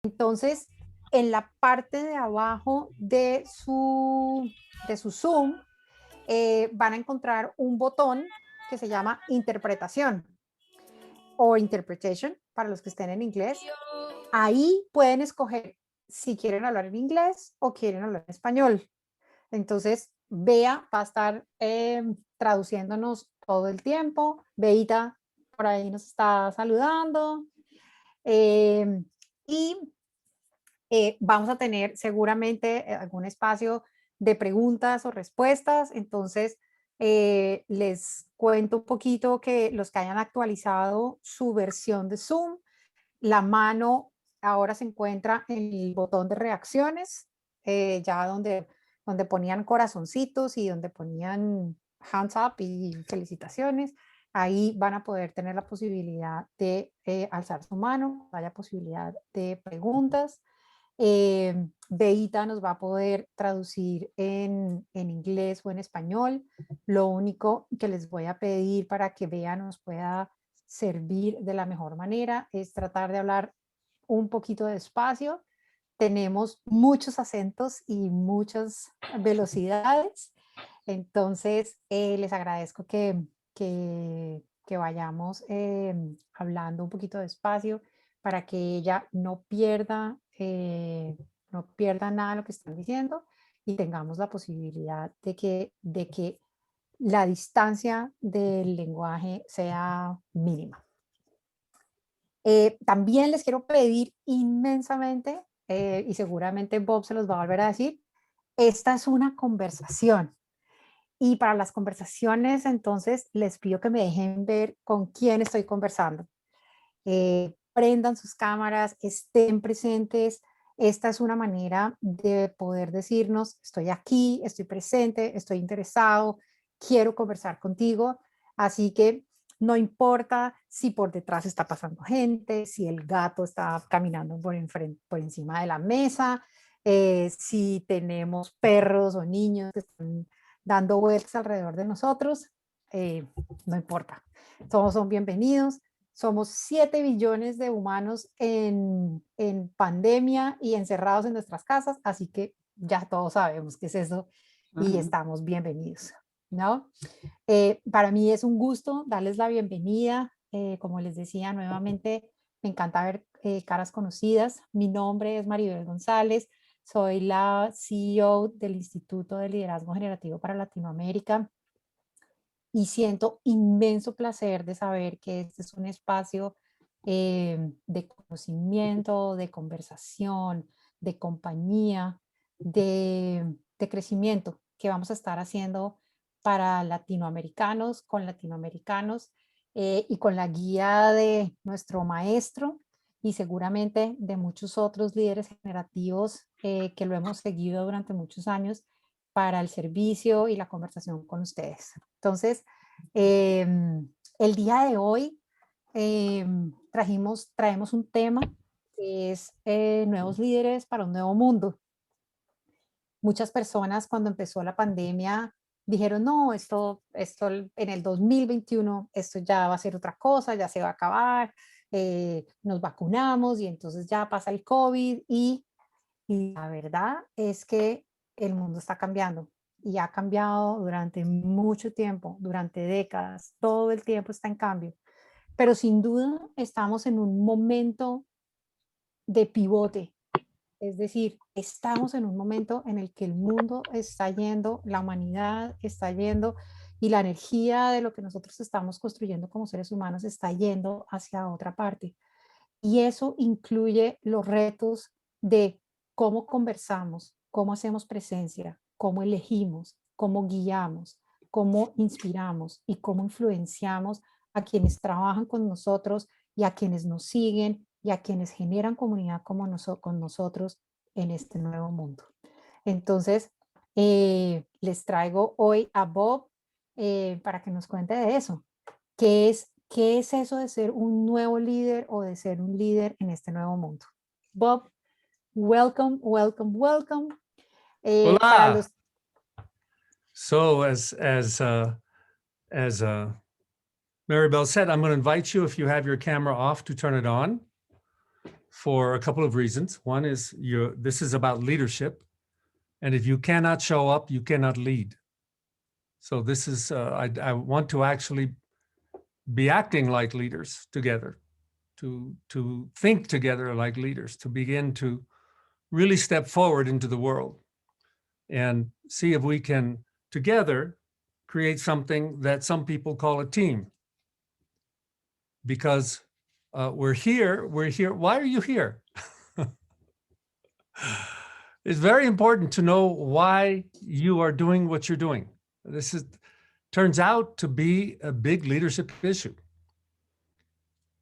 Entonces, en la parte de abajo de su Zoom, van a encontrar un botón que se llama interpretación o interpretation para los que estén en inglés. Ahí pueden escoger si quieren hablar en inglés o quieren hablar en español. Entonces, Bea va a estar traduciéndonos todo el tiempo. Beita por ahí nos está saludando. Y vamos a tener seguramente algún espacio de preguntas o respuestas. Entonces, les cuento un poquito que los que hayan actualizado su versión de Zoom, la mano ahora se encuentra en el botón de reacciones, ya donde ponían corazoncitos y donde ponían hands up y felicitaciones. Ahí van a poder tener la posibilidad de alzar su mano, haya posibilidad de preguntas. Beita nos va a poder traducir en inglés o en español. Lo único que les voy a pedir para que Bea nos pueda servir de la mejor manera es tratar de hablar un poquito despacio. Tenemos muchos acentos y muchas velocidades, entonces les agradezco que vayamos hablando un poquito despacio para que ella no pierda nada de lo que están diciendo y tengamos la posibilidad de que la distancia del lenguaje sea mínima. También les quiero pedir inmensamente, y seguramente Bob se los va a volver a decir, esta es una conversación. Y para las conversaciones, entonces, les pido que me dejen ver con quién estoy conversando. Prendan sus cámaras, estén presentes. Esta es una manera de poder decirnos, estoy aquí, estoy presente, estoy interesado, quiero conversar contigo. Así que no importa si por detrás está pasando gente, si el gato está caminando por encima de la mesa, si tenemos perros o niños que están dando vueltas alrededor de nosotros, no importa. Todos son bienvenidos. Somos 7 billones de humanos en pandemia y encerrados en nuestras casas, así que ya todos sabemos qué es eso y estamos bienvenidos, ¿no? Para mí es un gusto darles la bienvenida. Como les decía nuevamente, me encanta ver caras conocidas. Mi nombre es Maribel González, soy la CEO del Instituto de Liderazgo Generativo para Latinoamérica y siento inmenso placer de saber que este es un espacio de conocimiento, de conversación, de compañía, de crecimiento que vamos a estar haciendo para latinoamericanos, con latinoamericanos y con la guía de nuestro maestro y seguramente de muchos otros líderes generativos que lo hemos seguido durante muchos años para el servicio y la conversación con ustedes. Entonces, el día de hoy traemos un tema que es nuevos líderes para un nuevo mundo. Muchas personas cuando empezó la pandemia dijeron, no, esto en el 2021, esto ya va a ser otra cosa, ya se va a acabar, nos vacunamos y entonces ya pasa el COVID y la verdad es que el mundo está cambiando y ha cambiado durante mucho tiempo, durante décadas, todo el tiempo está en cambio. Pero sin duda estamos en un momento de pivote, es decir, estamos en un momento en el que el mundo está yendo, la humanidad está yendo y la energía de lo que nosotros estamos construyendo como seres humanos está yendo hacia otra parte. Y eso incluye los retos de cómo conversamos, cómo hacemos presencia, cómo elegimos, cómo guiamos, cómo inspiramos y cómo influenciamos a quienes trabajan con nosotros y a quienes nos siguen y a quienes generan comunidad como con nosotros en este nuevo mundo. Entonces, les traigo hoy a Bob para que nos cuente de eso. ¿Qué es eso de ser un nuevo líder o de ser un líder en este nuevo mundo? Bob, welcome, welcome, welcome. Para Hola. los... So as Maribel said, I'm going to invite you, if you have your camera off, to turn it on. for a couple of reasons. One is this is about leadership. And if you cannot show up, you cannot lead. So this is, I want to actually be acting like leaders together, to think together like leaders, to begin to really step forward into the world and see if we can together create something that some people call a team. Because we're here. Why are you here? It's very important to know why you are doing what you're doing. This turns out to be a big leadership issue.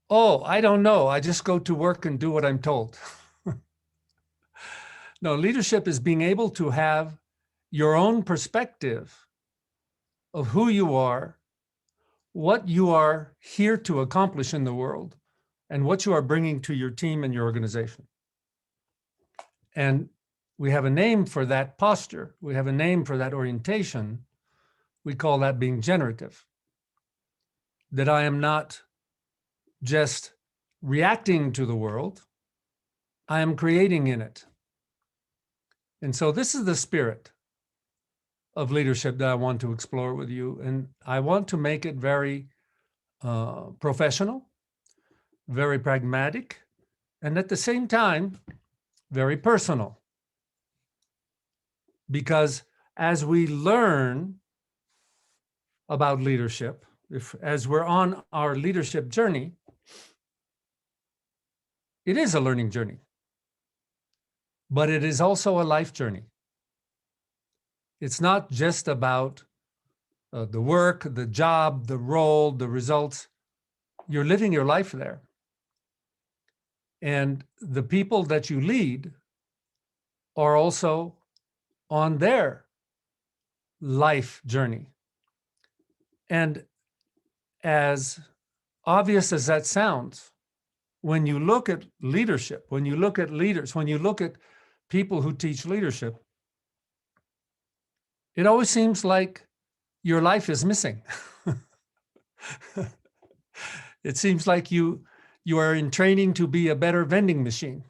Oh, I don't know. I just go to work and do what I'm told. No, leadership is being able to have your own perspective of who you are, what you are here to accomplish in the world, and what you are bringing to your team and your organization. And we have a name for that posture. We have a name for that orientation. We call that being generative. That I am not just reacting to the world, I am creating in it. And so this is the spirit of leadership that I want to explore with you. And I want to make it very professional, very pragmatic, and at the same time, very personal. Because as we learn about leadership, as we're on our leadership journey, it is a learning journey, but it is also a life journey. It's not just about the work, the job, the role, the results. You're living your life there. And the people that you lead are also on their life journey. And as obvious as that sounds, when you look at leadership, when you look at leaders, when you look at people who teach leadership, it always seems like your life is missing. It seems like you are in training to be a better vending machine.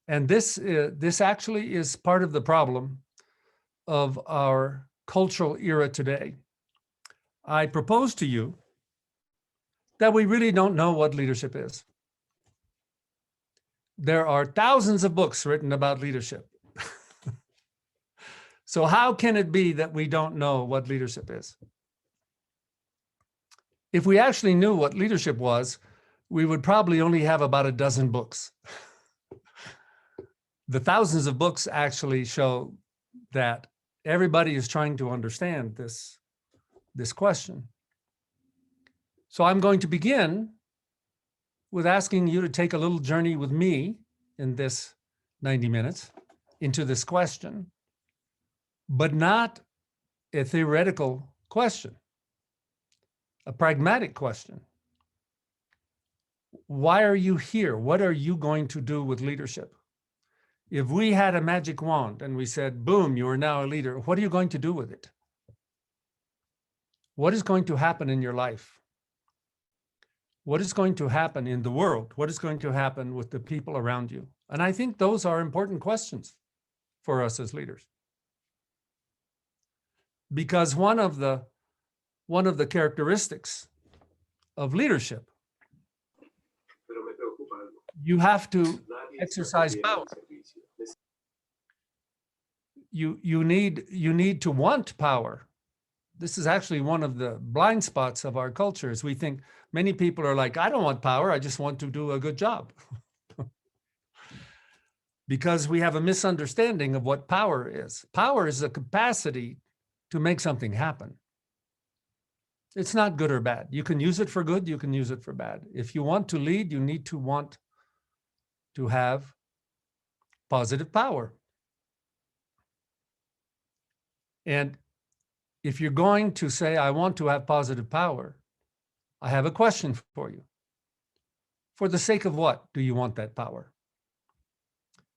And this actually is part of the problem of our cultural era today. I propose to you that we really don't know what leadership is. There are thousands of books written about leadership. So how can it be that we don't know what leadership is? If we actually knew what leadership was, we would probably only have about a dozen books. The thousands of books actually show that everybody is trying to understand this question. So I'm going to begin with asking you to take a little journey with me in this 90 minutes into this question, but not a theoretical question, a pragmatic question. Why are you here? What are you going to do with leadership? If we had a magic wand and we said, boom, you are now a leader, what are you going to do with it? What is going to happen in your life? What is going to happen in the world? What is going to happen with the people around you? And I think those are important questions for us as leaders. Because one of the characteristics of leadership, you have to exercise power. You need to want power. This is actually one of the blind spots of our culture, is we think many people are like, I don't want power, I just want to do a good job. Because we have a misunderstanding of what power is. Power is the capacity to make something happen. It's not good or bad. You can use it for good, you can use it for bad. If you want to lead, you need to want to have positive power. And if you're going to say, I want to have positive power, I have a question for you. For the sake of what do you want that power?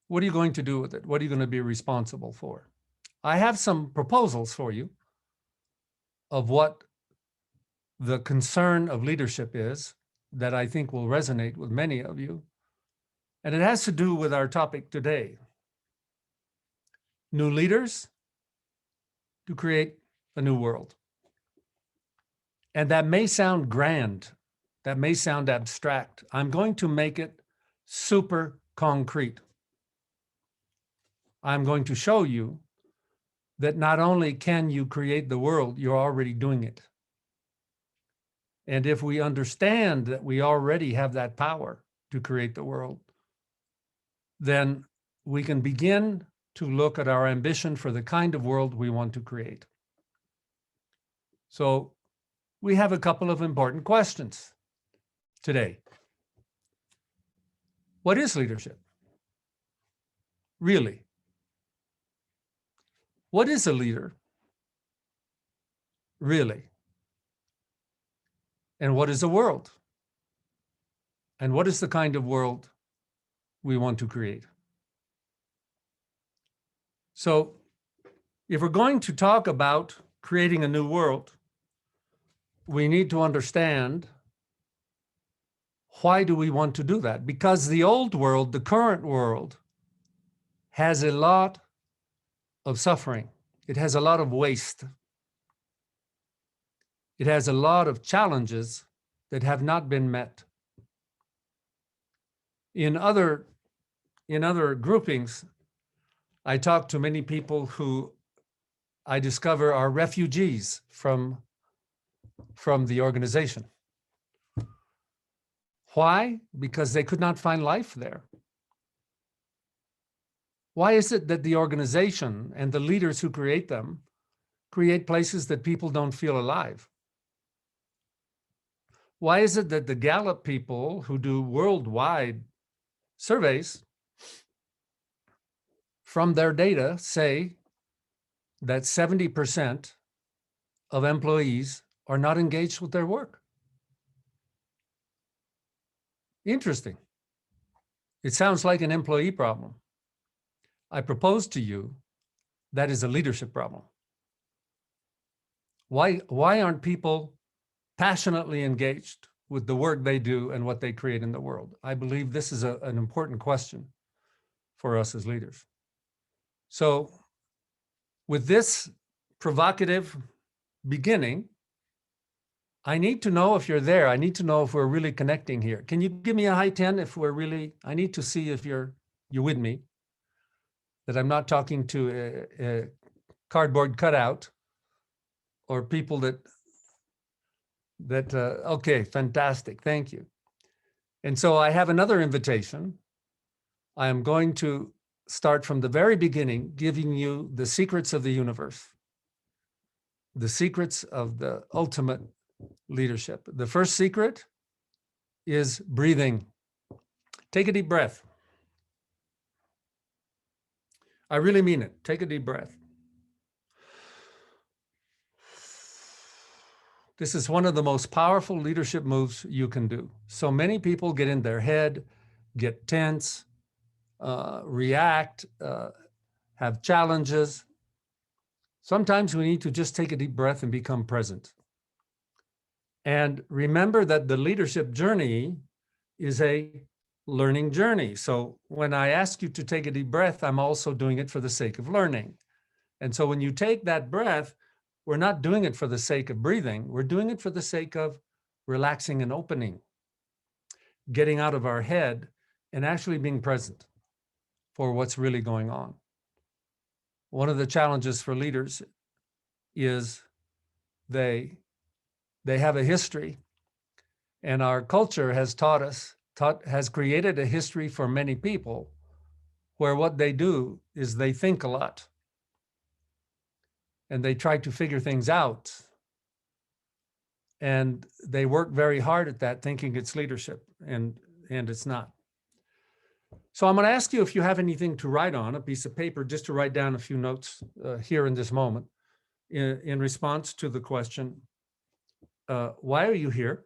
What are you going to do with it? What are you going to be responsible for? I have some proposals for you of what the concern of leadership is that I think will resonate with many of you. And it has to do with our topic today. New leaders to create a new world. And that may sound grand. That may sound abstract. I'm going to make it super concrete. I'm going to show you that not only can you create the world, you're already doing it. And if we understand that we already have that power to create the world, then we can begin to look at our ambition for the kind of world we want to create. So we have a couple of important questions today. What is leadership? Really? What is a leader? Really? And what is a world? And what is the kind of world we want to create? So if we're going to talk about creating a new world, we need to understand, why do we want to do that? Because the old world, the current world, has a lot of suffering. It has a lot of waste. It has a lot of challenges that have not been met. In other groupings, I talk to many people who I discover are refugees from the organization. Why? Because they could not find life there. Why is it that the organization and the leaders who create them create places that people don't feel alive? Why is it that the Gallup people who do worldwide surveys from their data say that 70% of employees are not engaged with their work? Interesting. It sounds like an employee problem. I propose to you that is a leadership problem. Why aren't people passionately engaged with the work they do and what they create in the world? I believe this is an important question for us as leaders. So with this provocative beginning, I need to know if you're there. I need to know if we're really connecting here. Can you give me a high 10 if we're really, I need to see if you're with me, that I'm not talking to a cardboard cutout or people that okay, fantastic, thank you. And so I have another invitation. I am going to start from the very beginning, giving you the secrets of the universe, the secrets of the ultimate leadership. The first secret is breathing. Take a deep breath. I really mean it. Take a deep breath. This is one of the most powerful leadership moves you can do. So many people get in their head, get tense, react, have challenges. Sometimes we need to just take a deep breath and become present. And remember that the leadership journey is a learning journey. So when I ask you to take a deep breath, I'm also doing it for the sake of learning. And so when you take that breath, we're not doing it for the sake of breathing. We're doing it for the sake of relaxing and opening, getting out of our head and actually being present for what's really going on. One of the challenges for leaders is they have a history, and our culture has has created a history for many people where what they do is they think a lot and they try to figure things out. And they work very hard at that, thinking it's leadership, and it's not. So I'm going to ask you if you have anything to write on, a piece of paper, just to write down a few notes here in this moment in response to the question, why are you here?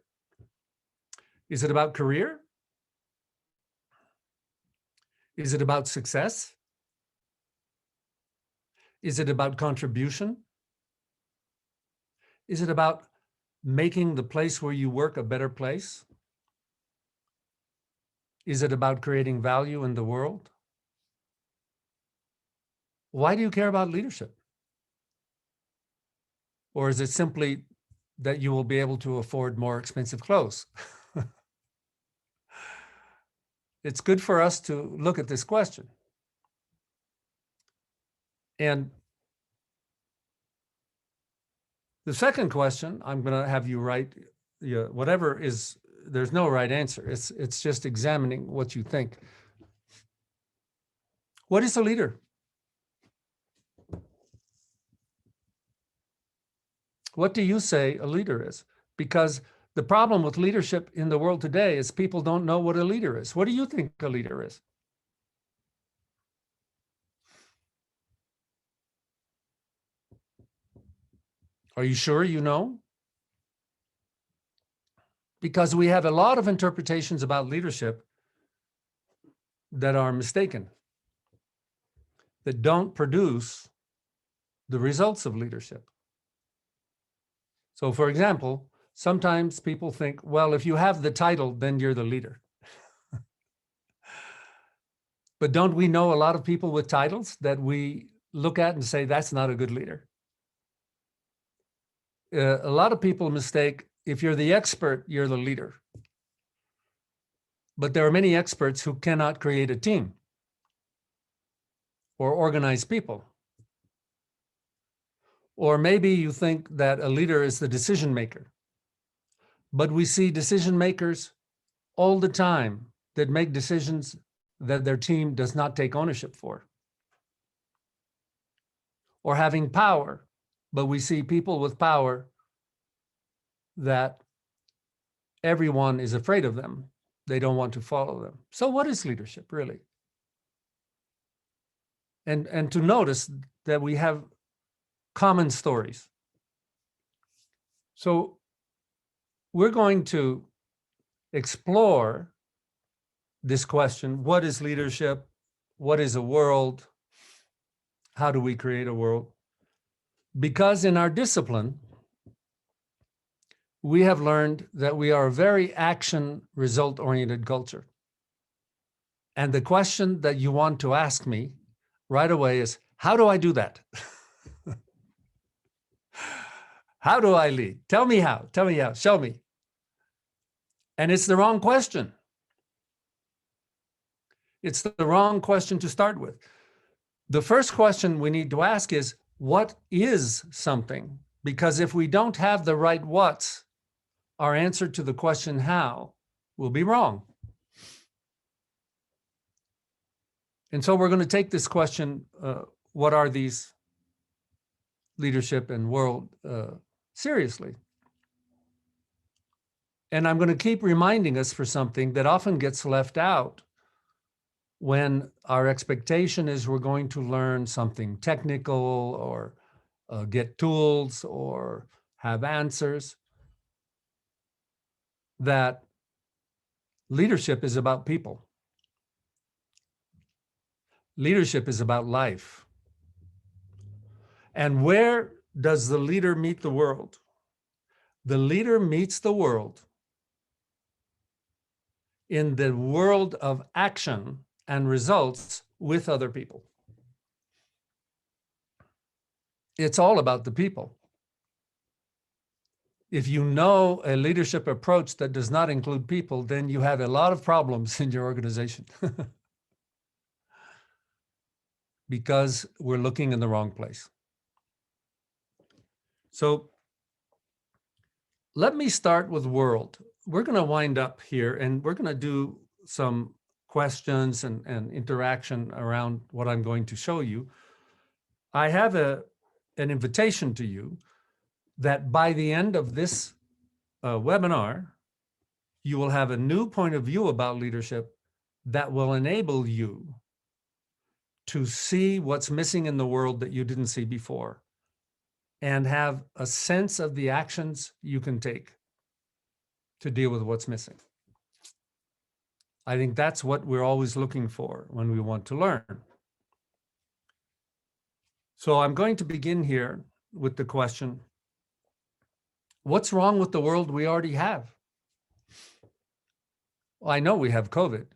Is it about career? Is it about success? Is it about contribution? Is it about making the place where you work a better place? Is it about creating value in the world? Why do you care about leadership? Or is it simply that you will be able to afford more expensive clothes? It's good for us to look at this question. And the second question, I'm going to have you write whatever is, there's no right answer. It's just examining what you think. What is a leader? What do you say a leader is? Because the problem with leadership in the world today is people don't know what a leader is. What do you think a leader is? Are you sure you know? Because we have a lot of interpretations about leadership that are mistaken, that don't produce the results of leadership. So, for example, sometimes people think, well, if you have the title, then you're the leader. But don't we know a lot of people with titles that we look at and say, that's not a good leader? A lot of people mistake, if you're the expert, you're the leader. But there are many experts who cannot create a team or organize people. Or maybe you think that a leader is the decision maker. But we see decision makers all the time that make decisions that their team does not take ownership for. Or having power, but we see people with power that everyone is afraid of them. They don't want to follow them. So what is leadership really? And to notice that we have common stories. So we're going to explore this question: what is leadership? What is a world? How do we create a world? Because in our discipline, we have learned that we are a very action result-oriented culture. And the question that you want to ask me right away is, how do I do that? How do I lead? Tell me how, show me. And it's the wrong question. It's the wrong question to start with. The first question we need to ask is, what is something? Because if we don't have the right what's, our answer to the question how will be wrong. And so we're going to take this question, what are these leadership and world, seriously. And I'm going to keep reminding us for something that often gets left out when our expectation is we're going to learn something technical or get tools or have answers, that leadership is about people. Leadership is about life. And where does the leader meet the world? The leader meets the world in the world of action and results with other people. It's all about the people. If you know a leadership approach that does not include people, then you have a lot of problems in your organization because we're looking in the wrong place. So let me start with world. We're going to wind up here and we're going to do some questions and interaction around what I'm going to show you. I have an invitation to you that by the end of this webinar, you will have a new point of view about leadership that will enable you to see what's missing in the world that you didn't see before and have a sense of the actions you can take to deal with what's missing. I think that's what we're always looking for when we want to learn. So I'm going to begin here with the question, what's wrong with the world we already have? Well, I know we have COVID,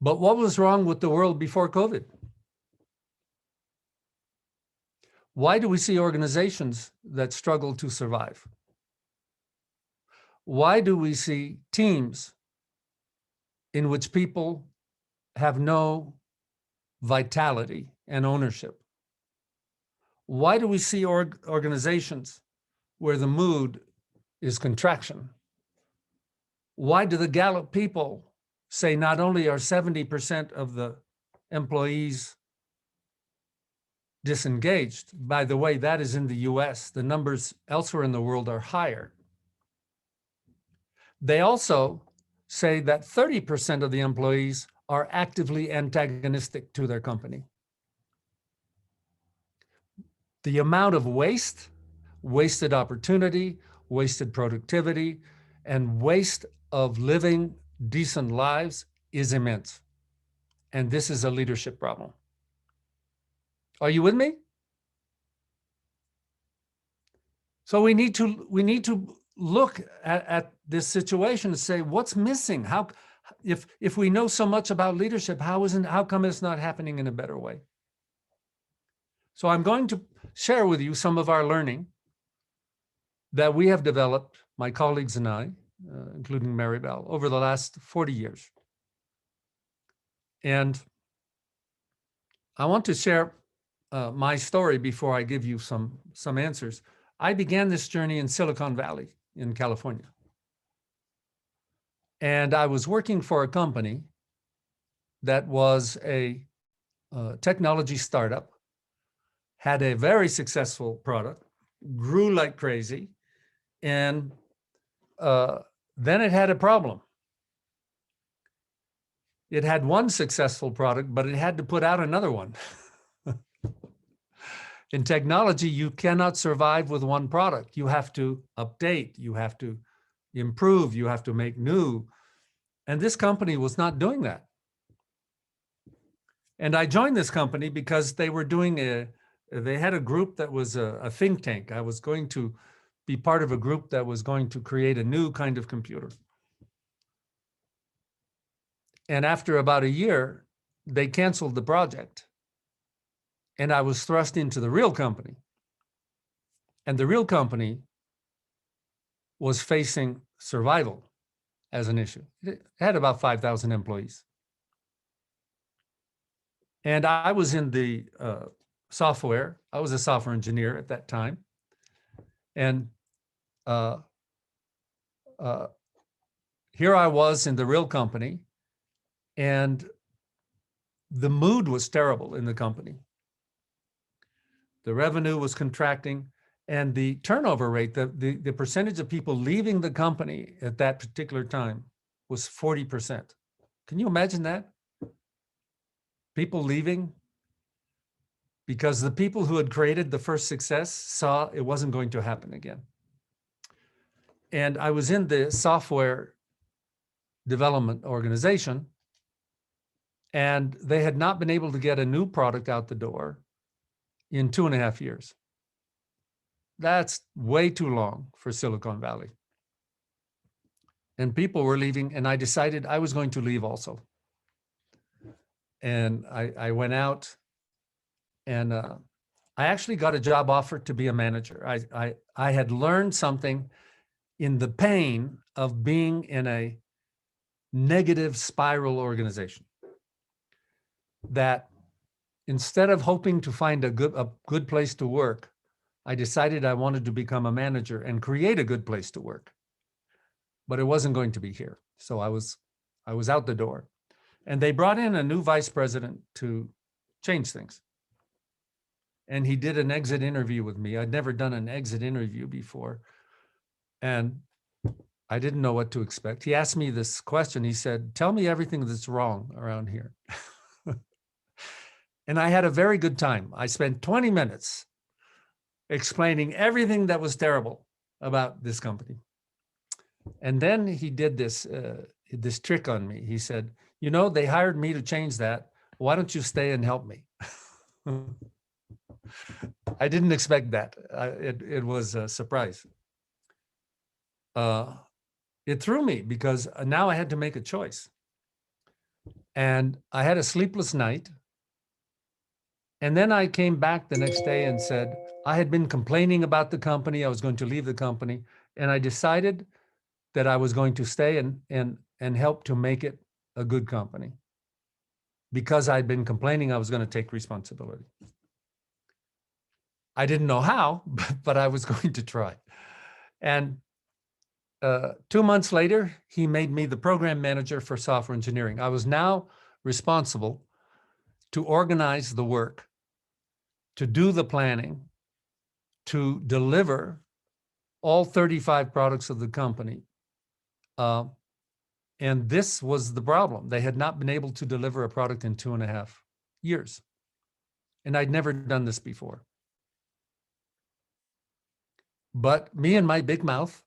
But what was wrong with the world before COVID? Why do we see organizations that struggle to survive? Why do we see teams in which people have no vitality and ownership? Why do we see organizations where the mood is contraction? Why do the Gallup people say not only are 70% of the employees disengaged, by the way, that is in the US, the numbers elsewhere in the world are higher. They also say that 30% of the employees are actively antagonistic to their company. The amount of waste, wasted opportunity, wasted productivity, and waste of living decent lives is immense. And this is a leadership problem. Are you with me? So we need to look at this situation and say, what's missing? How, if we know so much about leadership, how come it's not happening in a better way? So I'm going to share with you some of our learning that we have developed, my colleagues and I, including Maribel, over the last 40 years. And I want to share my story before I give you some answers. I began this journey in Silicon Valley in California. And I was working for a company that was a technology startup, had a very successful product, grew like crazy, and then it had a problem. It had one successful product, but it had to put out another one. In technology, you cannot survive with one product. You have to update, you have to improve, you have to make new. And this company was not doing that. And I joined this company because they were doing they had a group that was a think tank. I was going to be part of a group that was going to create a new kind of computer. And after about a year, they canceled the project. And I was thrust into the real company. And the real company was facing survival as an issue. It had about 5,000 employees. And I was in the software. I was a software engineer at that time. And here I was in the real company, and the mood was terrible in the company. The revenue was contracting, and the turnover rate, the percentage of people leaving the company at that particular time was 40%. Can you imagine that? People leaving because the people who had created the first success saw it wasn't going to happen again. And I was in the software development organization, and they had not been able to get a new product out the door in 2.5 years. That's way too long for Silicon Valley. And people were leaving, and I decided I was going to leave also. And I went out, and I actually got a job offer to be a manager. I had learned something in the pain of being in a negative spiral organization, that instead of hoping to find a good place to work, I decided I wanted to become a manager and create a good place to work. But it wasn't going to be here. So I was out the door. And they brought in a new vice president to change things. And he did an exit interview with me. I'd never done an exit interview before. And I didn't know what to expect. He asked me this question. He said, "Tell me everything that's wrong around here." And I had a very good time. I spent 20 minutes explaining everything that was terrible about this company. And then he did this trick on me. He said, "You know, they hired me to change that. Why don't you stay and help me?" I didn't expect that. It was a surprise. It threw me because now I had to make a choice. And I had a sleepless night. And then I came back the next day and said, I had been complaining about the company. I was going to leave the company. And I decided that I was going to stay and help to make it a good company. Because I'd been complaining, I was going to take responsibility. I didn't know how, but I was going to try. And 2 months later, he made me the program manager for software engineering. I was now responsible to organize the work, to do the planning, to deliver all 35 products of the company. And this was the problem. They had not been able to deliver a product in 2.5 years. And I'd never done this before. But me and my big mouth,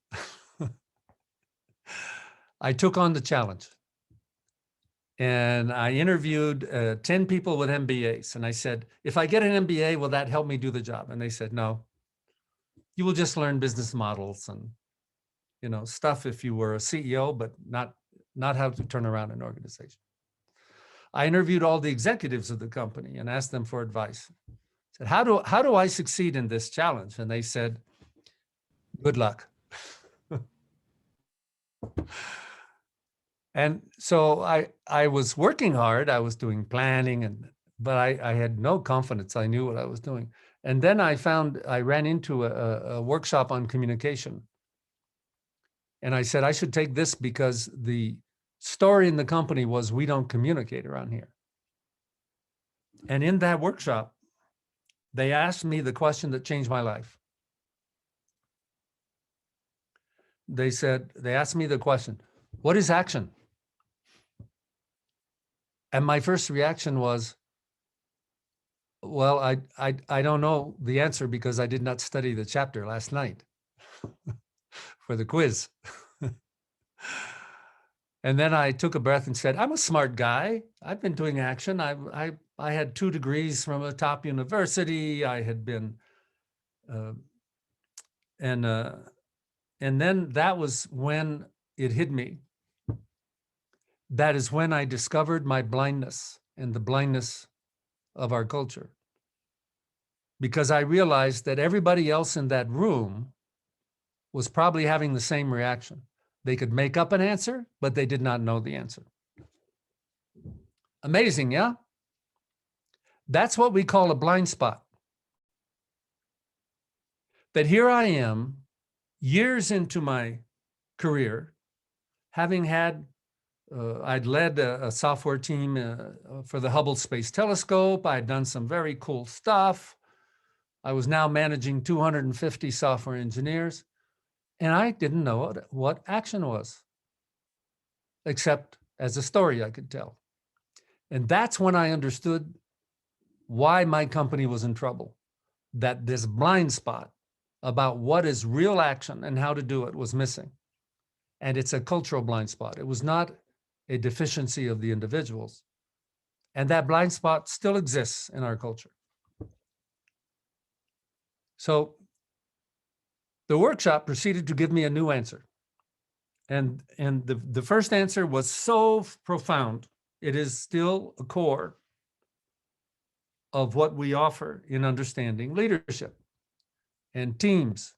I took on the challenge. And I interviewed 10 people with MBAs. And I said, if I get an MBA, will that help me do the job? And they said, no, you will just learn business models and, stuff if you were a CEO, but not how to turn around an organization. I interviewed all the executives of the company and asked them for advice. I said, how do I succeed in this challenge? And they said, good luck. And so I was working hard. I was doing planning, but I had no confidence. I knew what I was doing. And then I ran into a workshop on communication. And I said, I should take this because the story in the company was, we don't communicate around here. And in that workshop, they asked me the question that changed my life. They asked me the question, what is action? And my first reaction was, well, I don't know the answer because I did not study the chapter last night for the quiz. And then I took a breath and said, I'm a smart guy. I've been doing action. I had 2 degrees from a top university. I had been, and then that was when it hit me. That is when I discovered my blindness and the blindness of our culture. Because I realized that everybody else in that room was probably having the same reaction. They could make up an answer, but they did not know the answer. Amazing, yeah? That's what we call a blind spot. That here I am, years into my career, having had, I'd led a software team for the Hubble Space Telescope. I'd done some very cool stuff. I was now managing 250 software engineers, and I didn't know what action was, except as a story I could tell. And that's when I understood why my company was in trouble, that this blind spot about what is real action and how to do it was missing. And it's a cultural blind spot. It was not a deficiency of the individuals. And that blind spot still exists in our culture. So the workshop proceeded to give me a new answer. And the first answer was so profound. It is still a core of what we offer in understanding leadership and teams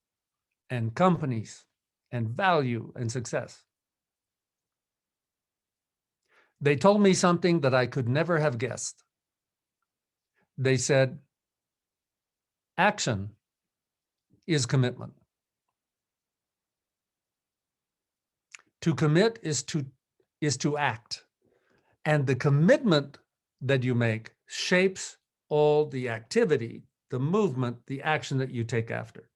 and companies and value and success. They told me something that I could never have guessed. They said, action is commitment. To commit is to act. And the commitment that you make shapes all the activity, the movement, the action that you take after.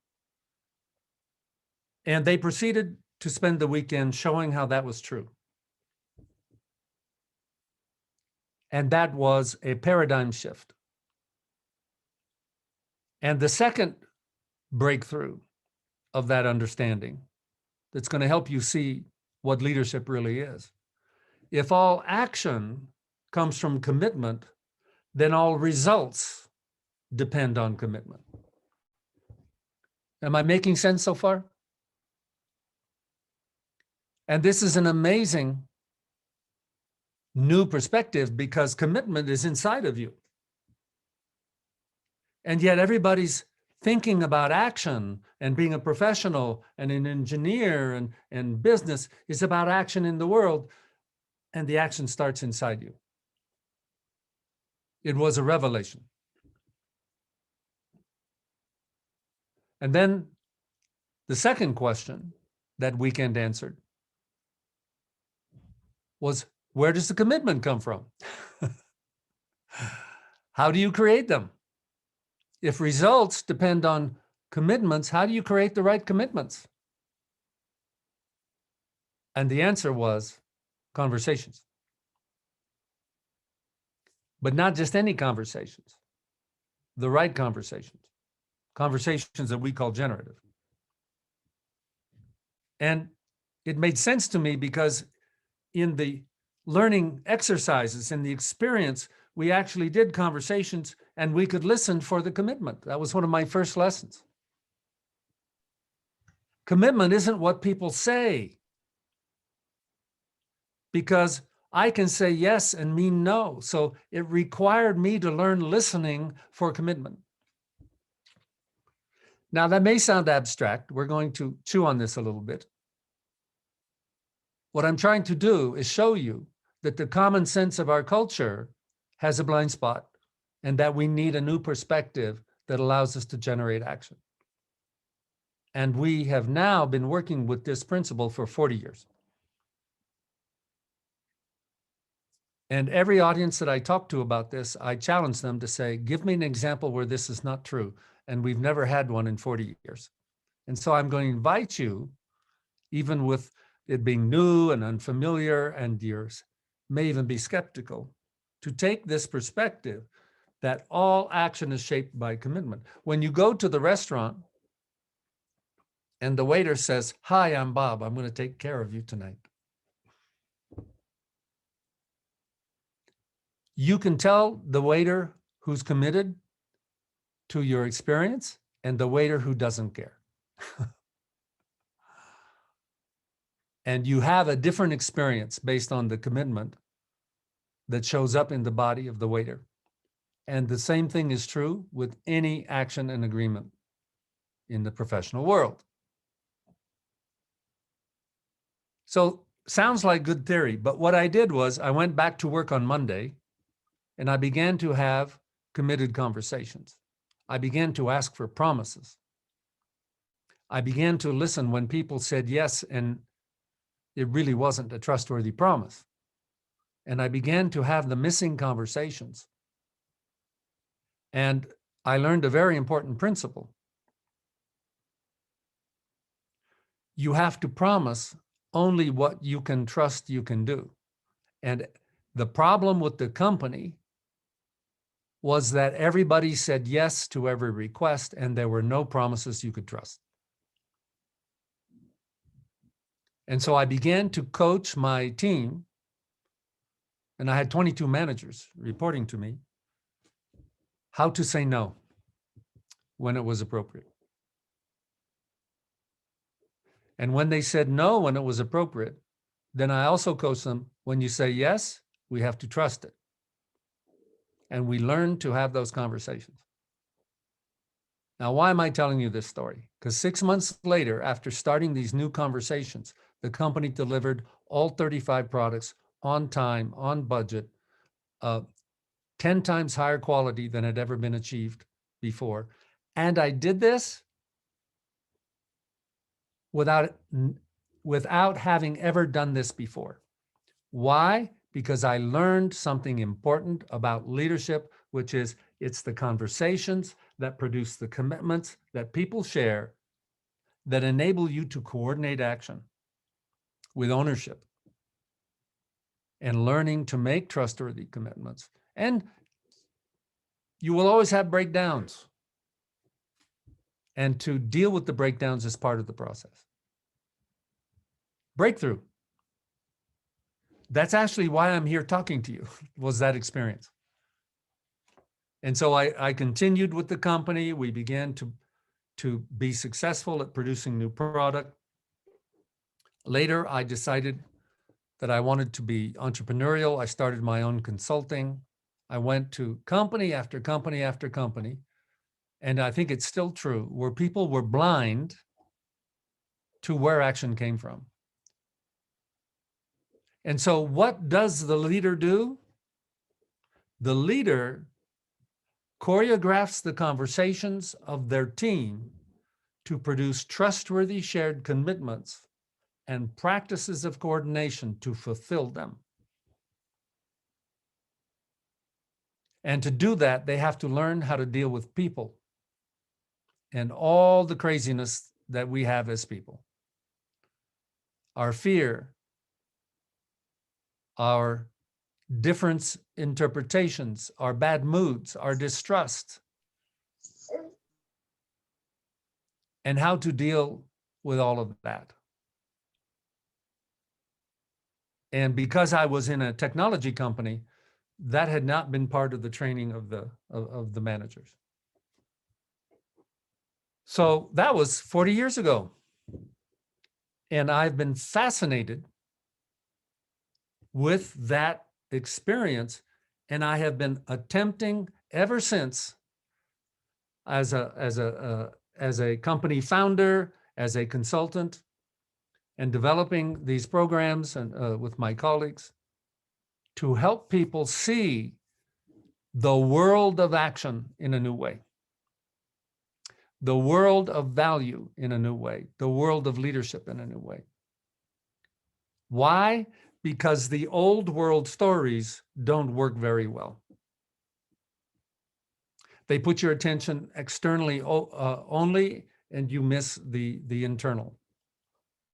And they proceeded to spend the weekend showing how that was true. And that was a paradigm shift. And the second breakthrough of that understanding that's going to help you see what leadership really is. If all action comes from commitment, then all results depend on commitment. Am I making sense so far? And this is an amazing new perspective because commitment is inside of you. And yet everybody's thinking about action, and being a professional and an engineer and business is about action in the world, and the action starts inside you. It was a revelation. And then the second question that weekend answered was, where does the commitment come from? How do you create them? If results depend on commitments, how do you create the right commitments? And the answer was conversations. But not just any conversations, the right conversations, conversations that we call generative. And it made sense to me because in the learning exercises, in the experience, we actually did conversations and we could listen for the commitment. That was one of my first lessons. Commitment isn't what people say, because I can say yes and mean no. So it required me to learn listening for commitment. Now, that may sound abstract. We're going to chew on this a little bit. What I'm trying to do is show you that the common sense of our culture has a blind spot, and that we need a new perspective that allows us to generate action. And we have now been working with this principle for 40 years. And every audience that I talk to about this, I challenge them to say, give me an example where this is not true. And we've never had one in 40 years. And so I'm going to invite you, even with it being new and unfamiliar, and yours may even be skeptical, to take this perspective that all action is shaped by commitment. When you go to the restaurant and the waiter says, "Hi, I'm Bob. I'm going to take care of you tonight." You can tell the waiter who's committed to your experience and the waiter who doesn't care. And you have a different experience based on the commitment that shows up in the body of the waiter. And the same thing is true with any action and agreement in the professional world. So sounds like good theory, but what I did was I went back to work on Monday and I began to have committed conversations. I began to ask for promises. I began to listen when people said yes and it really wasn't a trustworthy promise. And I began to have the missing conversations. And I learned a very important principle. You have to promise only what you can trust you can do. And the problem with the company was that everybody said yes to every request and there were no promises you could trust. And so I began to coach my team, and I had 22 managers reporting to me, how to say no when it was appropriate. And when they said no when it was appropriate, then I also coached them, when you say yes, we have to trust it. And we learned to have those conversations. Now, why am I telling you this story? Because 6 months later, after starting these new conversations, the company delivered all 35 products on time, on budget, 10 times higher quality than had ever been achieved before. And I did this without having ever done this before. Why? Because I learned something important about leadership, which is it's the conversations that produce the commitments that people share that enable you to coordinate action with ownership and learning to make trustworthy commitments. And you will always have breakdowns. And to deal with the breakdowns is part of the process. Breakthrough. That's actually why I'm here talking to you, was that experience. And so I continued with the company. We began to be successful at producing new product. Later, I decided that I wanted to be entrepreneurial. I started my own consulting. I went to company after company after company. And I think it's still true, where people were blind to where action came from. And so what does the leader do? The leader choreographs the conversations of their team to produce trustworthy shared commitments and practices of coordination to fulfill them. And to do that, they have to learn how to deal with people and all the craziness that we have as people. Our fear, our different interpretations, our bad moods, our distrust, and how to deal with all of that. And because I was in a technology company, that had not been part of the training of the managers. So that was 40 years ago. And I've been fascinated with that experience. And I have been attempting ever since, as a company founder, as a consultant, and developing these programs and with my colleagues, to help people see the world of action in a new way, the world of value in a new way, the world of leadership in a new way. Why? Because the old world stories don't work very well. They put your attention externally only, and you miss the internal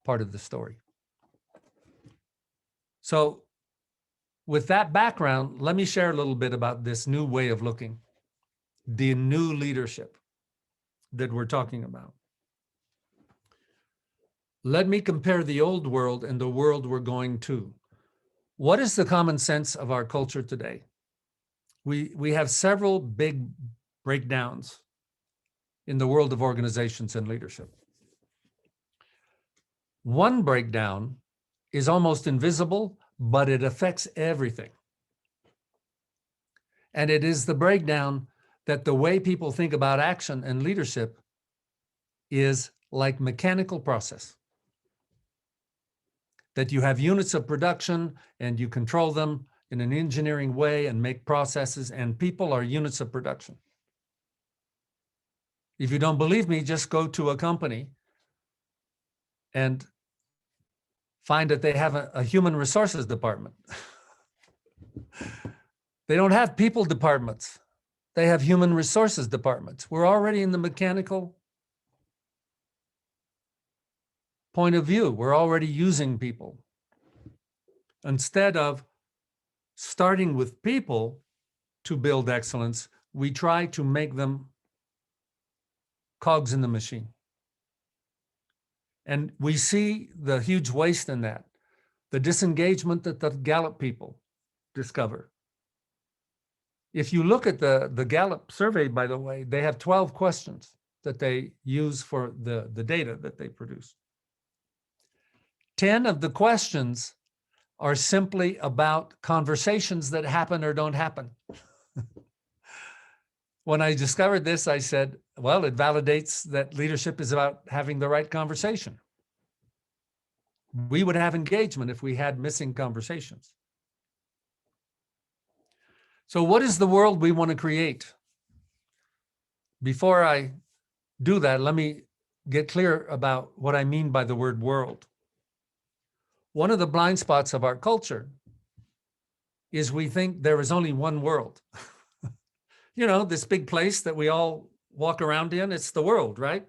part of the story. So with that background, let me share a little bit about this new way of looking, the new leadership that we're talking about. Let me compare the old world and the world we're going to. What is the common sense of our culture today? We have several big breakdowns in the world of organizations and leadership. One breakdown is almost invisible, but it affects everything. And it is the breakdown that the way people think about action and leadership is like mechanical process. That you have units of production and you control them in an engineering way and make processes, and people are units of production. If you don't believe me, just go to a company and find that they have a human resources department. They don't have people departments. They have human resources departments. We're already in the mechanical point of view. We're already using people. Instead of starting with people to build excellence, we try to make them cogs in the machine. And we see the huge waste in that, the disengagement that the Gallup people discover. If you look at the Gallup survey, by the way, they have 12 questions that they use for the data that they produce. 10 of the questions are simply about conversations that happen or don't happen. When I discovered this, I said, well, it validates that leadership is about having the right conversation. We would have engagement if we had missing conversations. So what is the world we want to create? Before I do that, let me get clear about what I mean by the word world. One of the blind spots of our culture is we think there is only one world. You know, this big place that we all walk around in, it's the world, right?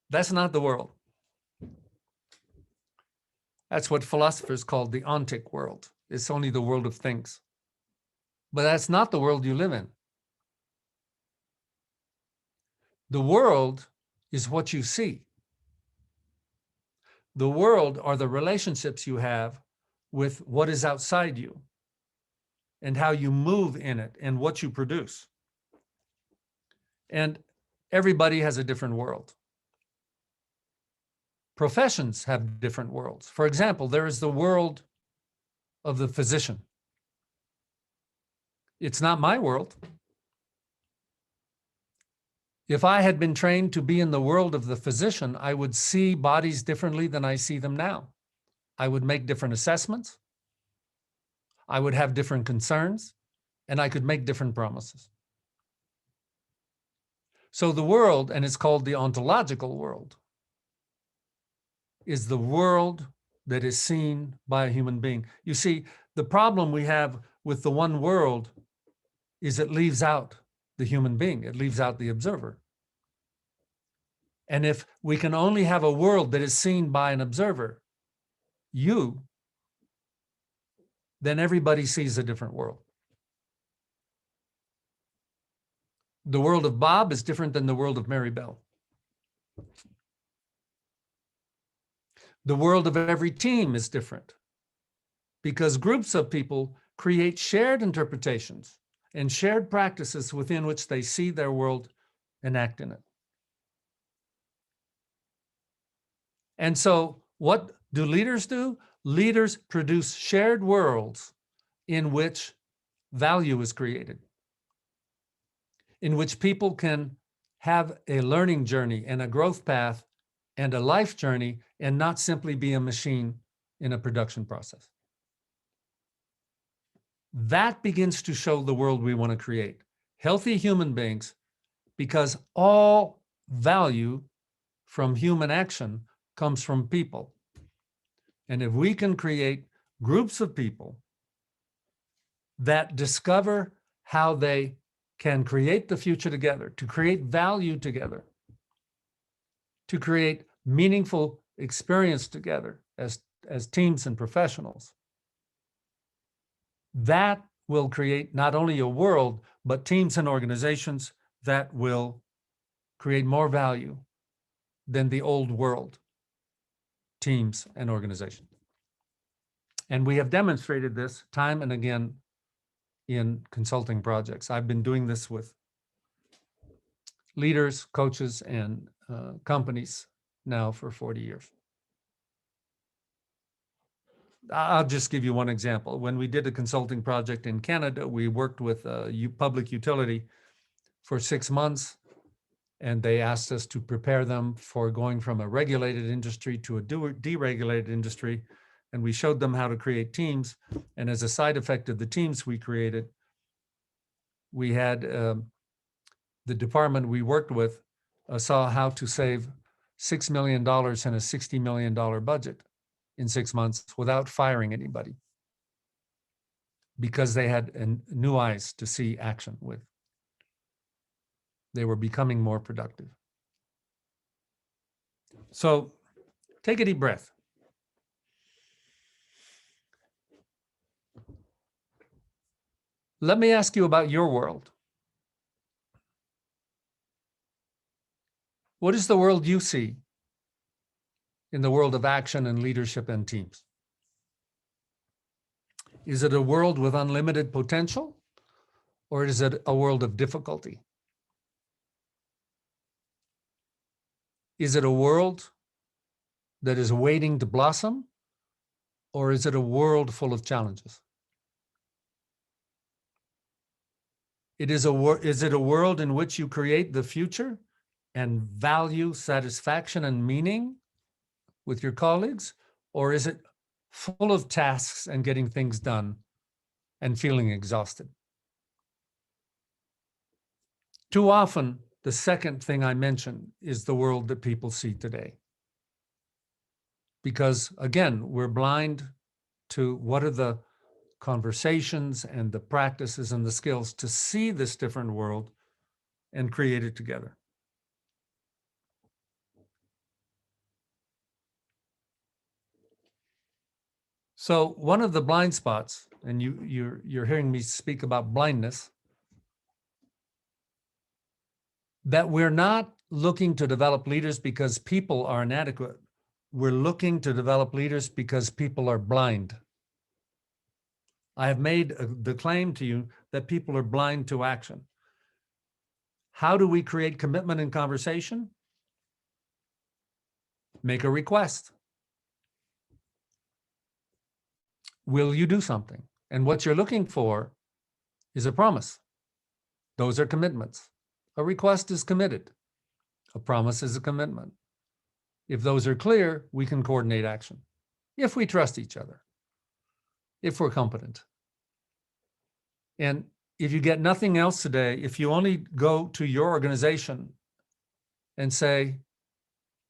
That's not the world. That's what philosophers call the ontic world. It's only the world of things. But that's not the world you live in. The world is what you see. The world are the relationships you have with what is outside you and how you move in it and what you produce. And everybody has a different world. Professions have different worlds. For example, there is the world of the physician. It's not my world. If I had been trained to be in the world of the physician, I would see bodies differently than I see them now. I would make different assessments. I would have different concerns, and I could make different promises. So the world, and it's called the ontological world, is the world that is seen by a human being. You see, the problem we have with the one world is it leaves out the human being. It leaves out the observer. And if we can only have a world that is seen by an observer, you, then everybody sees a different world. The world of Bob is different than the world of Mary Bell. The world of every team is different because groups of people create shared interpretations and shared practices within which they see their world and act in it. And so what do leaders do? Leaders produce shared worlds in which value is created, in which people can have a learning journey and a growth path and a life journey and not simply be a machine in a production process. That begins to show the world we want to create. Healthy human beings, because all value from human action comes from people. And if we can create groups of people that discover how they can create the future together, to create value together, to create meaningful experience together as teams and professionals, that will create not only a world, but teams and organizations that will create more value than the old world teams and organizations. And we have demonstrated this time and again in consulting projects. I've been doing this with leaders, coaches, and companies now for 40 years. I'll just give you one example. When we did a consulting project in Canada, we worked with a public utility for 6 months, and they asked us to prepare them for going from a regulated industry to a deregulated industry. And we showed them how to create teams. And as a side effect of the teams we created, we had the department we worked with saw how to save $6 million in a $60 million budget in 6 months without firing anybody, because they had new eyes to see action with. They were becoming more productive. So take a deep breath. Let me ask you about your world. What is the world you see in the world of action and leadership and teams? Is it a world with unlimited potential, or is it a world of difficulty? Is it a world that is waiting to blossom, or is it a world full of challenges? Is it a world in which you create the future and value satisfaction and meaning with your colleagues, or is it full of tasks and getting things done and feeling exhausted? Too often, the second thing I mentioned is the world that people see today. Because again, we're blind to what are the conversations and the practices and the skills to see this different world and create it together. So one of the blind spots, and you're hearing me speak about blindness, that we're not looking to develop leaders because people are inadequate. We're looking to develop leaders because people are blind. I have made the claim to you that people are blind to action. How do we create commitment in conversation? make a request. Will you do something? And what you're looking for is a promise. Those are commitments. A request is committed. A promise is a commitment. If those are clear, we can coordinate action. If we trust each other, if we're competent. And if you get nothing else today, if you only go to your organization and say,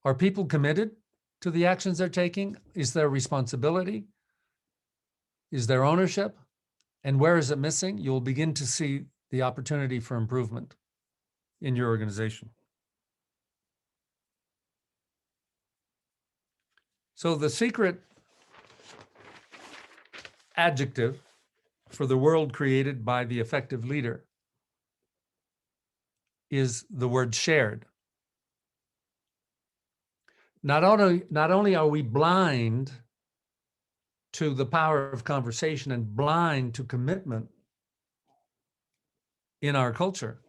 are people committed to the actions they're taking? Is there responsibility? Is there ownership? And where is it missing? You'll begin to see the opportunity for improvement in your organization. So the secret adjective for the world created by the effective leader is the word shared. Not only are we blind to the power of conversation and blind to commitment in our culture.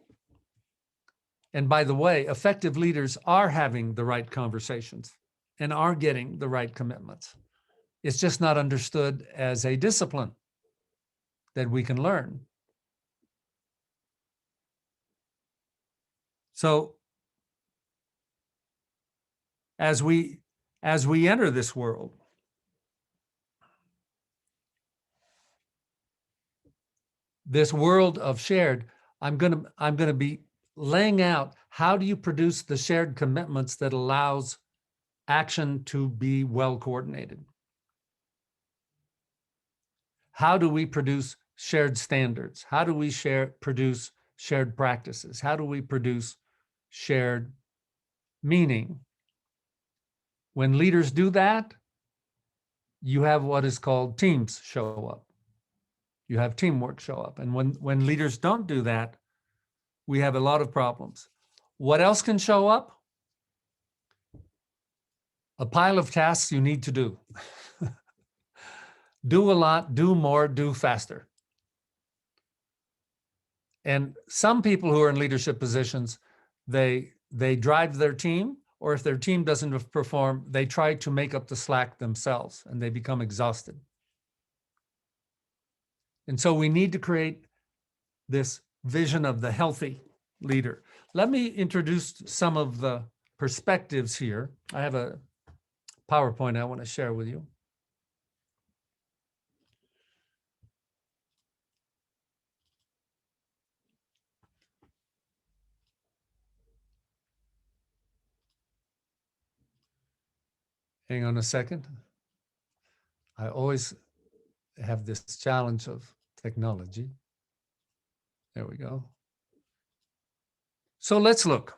And by the way, effective leaders are having the right conversations and are getting the right commitments. It's just not understood as a discipline that we can learn. So as we enter this world, of shared, I'm going to be laying out how do you produce the shared commitments that allows action to be well coordinated. How do we produce shared standards? How do we produce shared practices? How do we produce shared meaning? When leaders do that, you have what is called teams show up. You have teamwork show up. And when leaders don't do that, we have a lot of problems. What else can show up? A pile of tasks you need to do. Do a lot, do more, do faster. And some people who are in leadership positions, they drive their team, or if their team doesn't perform, they try to make up the slack themselves and they become exhausted. And so we need to create this vision of the healthy leader. Let me introduce some of the perspectives here. I have a PowerPoint I want to share with you. Hang on a second. I always have this challenge of technology. There we go. So let's look.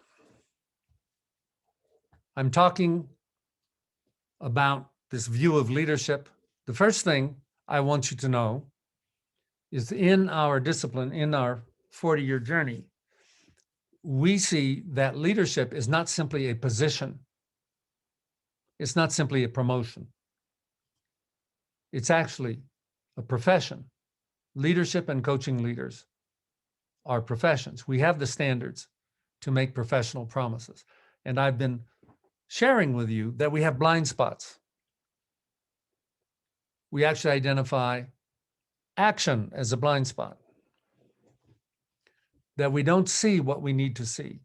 I'm talking about this view of leadership. The first thing I want you to know is in our discipline, in our 40-year journey, we see that leadership is not simply a position. It's not simply a promotion. It's actually a profession. Leadership and coaching leaders are professions. We have the standards to make professional promises. And I've been sharing with you that we have blind spots. We actually identify action as a blind spot, that we don't see what we need to see.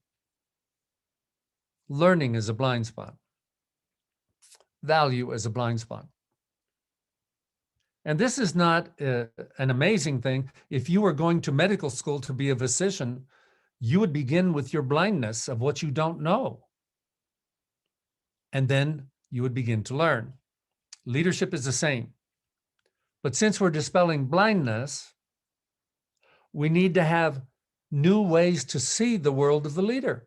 Learning is a blind spot. Value is a blind spot. And this is not an amazing thing. If you were going to medical school to be a physician, you would begin with your blindness of what you don't know. And then you would begin to learn. Leadership is the same. But since we're dispelling blindness, we need to have new ways to see the world of the leader,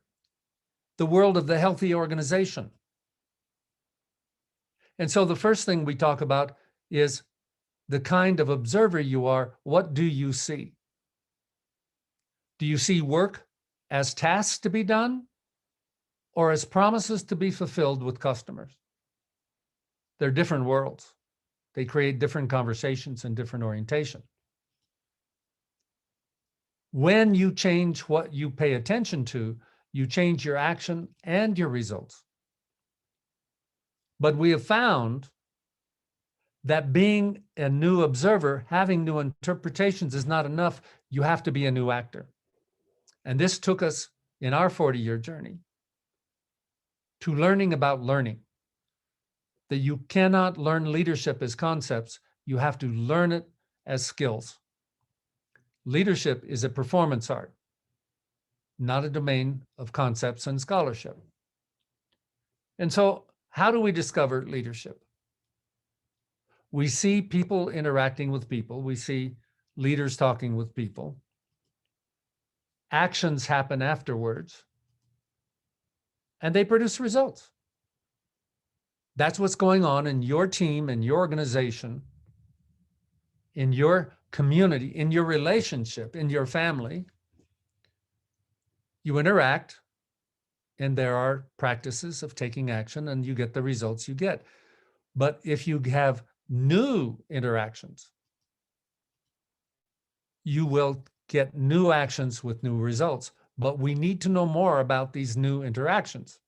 the world of the healthy organization. And so the first thing we talk about is the kind of observer you are. What do you see? Do you see work as tasks to be done or as promises to be fulfilled with customers? They're different worlds. They create different conversations and different orientation. When you change what you pay attention to, you change your action and your results. But we have found that being a new observer, having new interpretations is not enough. You have to be a new actor. And this took us in our 40-year journey to learning about learning. That you cannot learn leadership as concepts, you have to learn it as skills. Leadership is a performance art, not a domain of concepts and scholarship. And so, how do we discover leadership? We see people interacting with people. We see leaders talking with people. Actions happen afterwards, and they produce results. That's what's going on in your team, in your organization, in your community, in your relationship, in your family. You interact, and there are practices of taking action, and you get the results you get. But if you have new interactions, you will get new actions with new results. But we need to know more about these new interactions.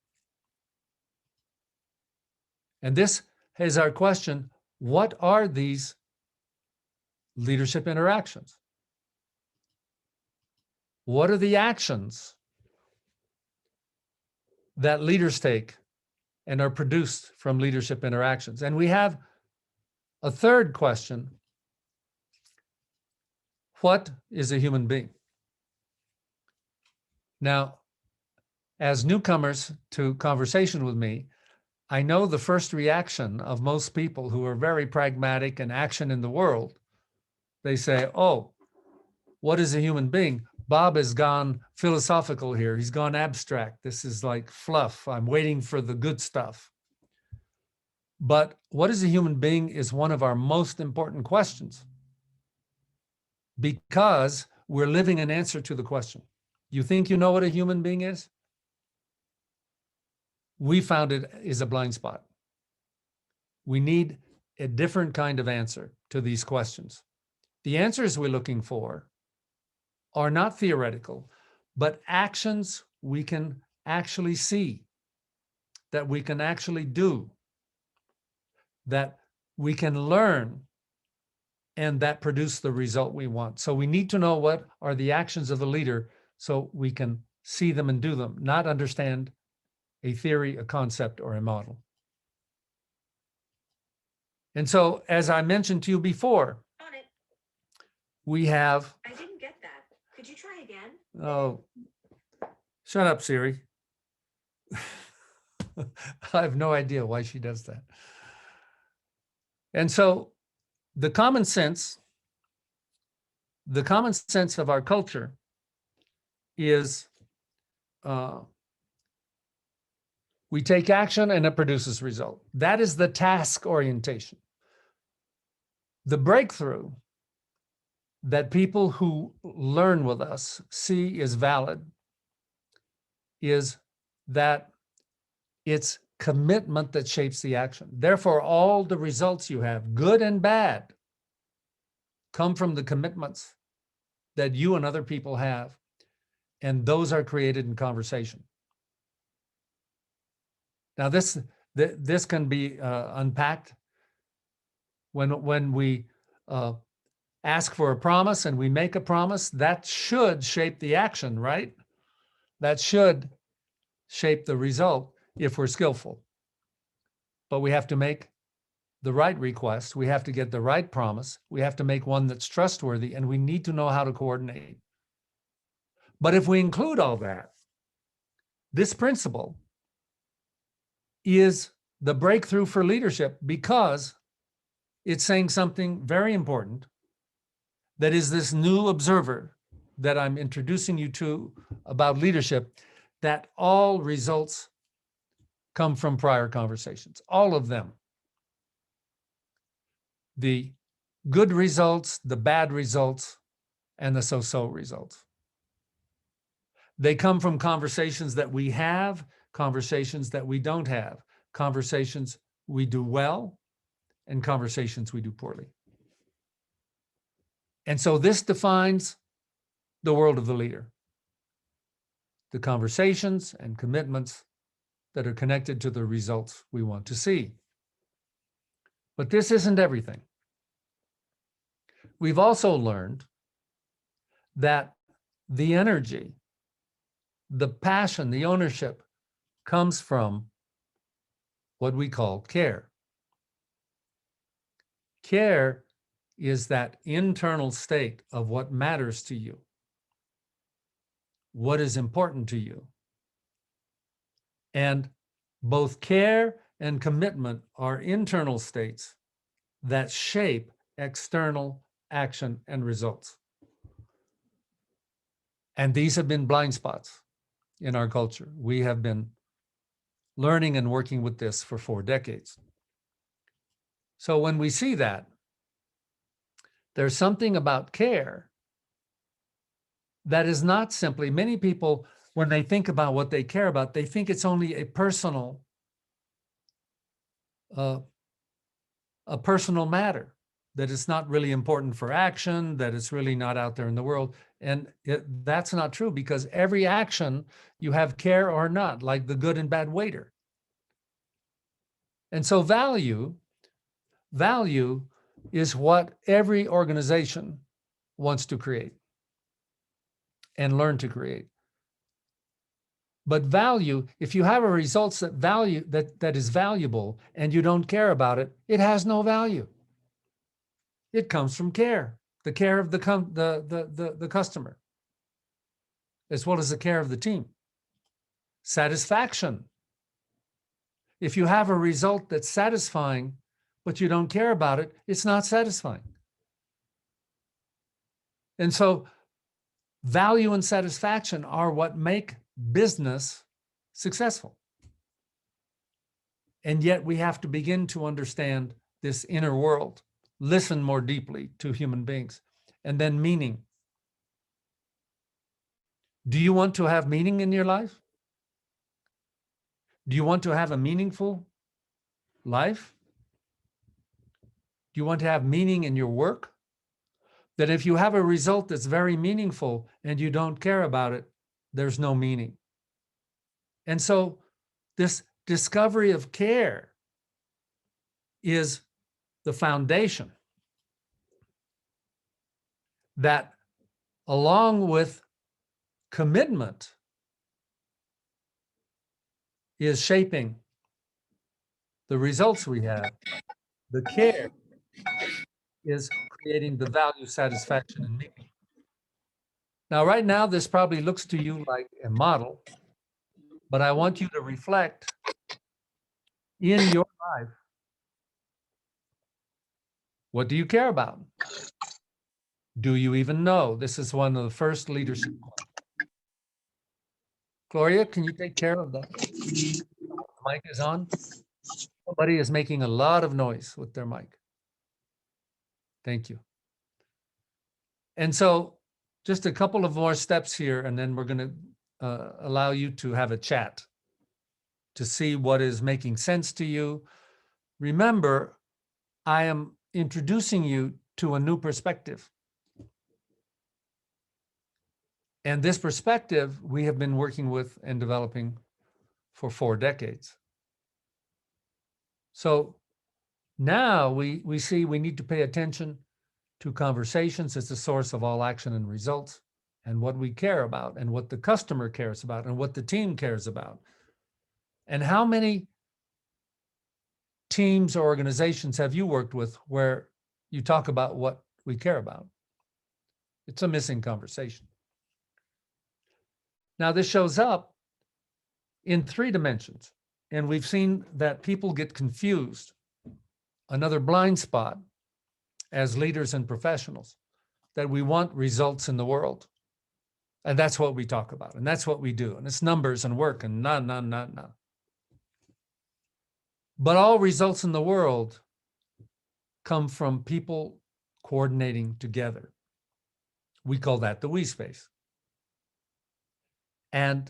And this is our question: what are these leadership interactions? What are the actions that leaders take and are produced from leadership interactions? And we have a third question: what is a human being? Now, as newcomers to conversation with me, I know the first reaction of most people who are very pragmatic and action in the world. They say, oh, what is a human being? Bob has gone philosophical here. He's gone abstract. This is like fluff. I'm waiting for the good stuff. But what is a human being is one of our most important questions, because we're living an answer to the question. You think you know what a human being is? We found it is a blind spot. We need a different kind of answer to these questions. The answers we're looking for are not theoretical, but actions we can actually see, that we can actually do, that we can learn, and that produce the result we want. So we need to know what are the actions of the leader so we can see them and do them, not understand a theory, a concept, or a model. And so, as I mentioned to you before, we have... I didn't get that. Could you try again? Oh, shut up, Siri. I have no idea why she does that. And so the common sense of our culture is we take action and it produces result. That is the task orientation. The breakthrough that people who learn with us see is valid is that it's commitment that shapes the action. Therefore, all the results you have, good and bad, come from the commitments that you and other people have, and those are created in conversation. Now, this can be unpacked when we ask for a promise and we make a promise. That should shape the action, right? That should shape the result if we're skillful. But we have to make the right request. We have to get the right promise. We have to make one that's trustworthy, and we need to know how to coordinate. But if we include all that, this principle is the breakthrough for leadership, because it's saying something very important, that is this new observer that I'm introducing you to about leadership, that all results come from prior conversations, all of them. The good results, the bad results, and the so-so results. They come from conversations that we have, conversations that we don't have, conversations we do well, and conversations we do poorly. And so this defines the world of the leader. The conversations and commitments that are connected to the results we want to see. But this isn't everything. We've also learned that the energy, the passion, the ownership comes from what we call care. Care is that internal state of what matters to you, what is important to you. And both care and commitment are internal states that shape external action and results. And these have been blind spots in our culture. We have been learning and working with this for 4 decades. So when we see that, there's something about care that is not simply, many people, when they think about what they care about, they think it's only a personal matter, that it's not really important for action, that it's really not out there in the world. And that's not true, because every action you have care or not, like the good and bad waiter. And so value is what every organization wants to create and learn to create. But value, if you have a results that is valuable and you don't care about it, it has no value. It comes from care, the care of the customer, as well as the care of the team. Satisfaction. If you have a result that's satisfying, but you don't care about it, it's not satisfying. And so value and satisfaction are what make business successful. And yet we have to begin to understand this inner world, listen more deeply to human beings, and then meaning. Do you want to have meaning in your life? Do you want to have a meaningful life? Do you want to have meaning in your work? That if you have a result that's very meaningful and you don't care about it, there's no meaning. And so this discovery of care is the foundation that, along with commitment, is shaping the results we have. The care is creating the value, satisfaction, and meaning. Now, right now, this probably looks to you like a model, but I want you to reflect in your life. What do you care about? Do you even know? This is one of the first leadership questions. Gloria, can you take care of that? The mic is on. Somebody is making a lot of noise with their mic. Thank you. And so just a couple of more steps here, and then we're going to allow you to have a chat to see what is making sense to you. Remember, I am introducing you to a new perspective. And this perspective we have been working with and developing for 4 decades. So now we see we need to pay attention to conversations as the source of all action and results, and what we care about, and what the customer cares about, and what the team cares about. And how many teams or organizations have you worked with where you talk about what we care about? It's a missing conversation. Now, this shows up in 3 dimensions, and we've seen that people get confused. Another blind spot as leaders and professionals, that we want results in the world. And that's what we talk about, and that's what we do. And it's numbers and work and no. But all results in the world come from people coordinating together. We call that the we space. And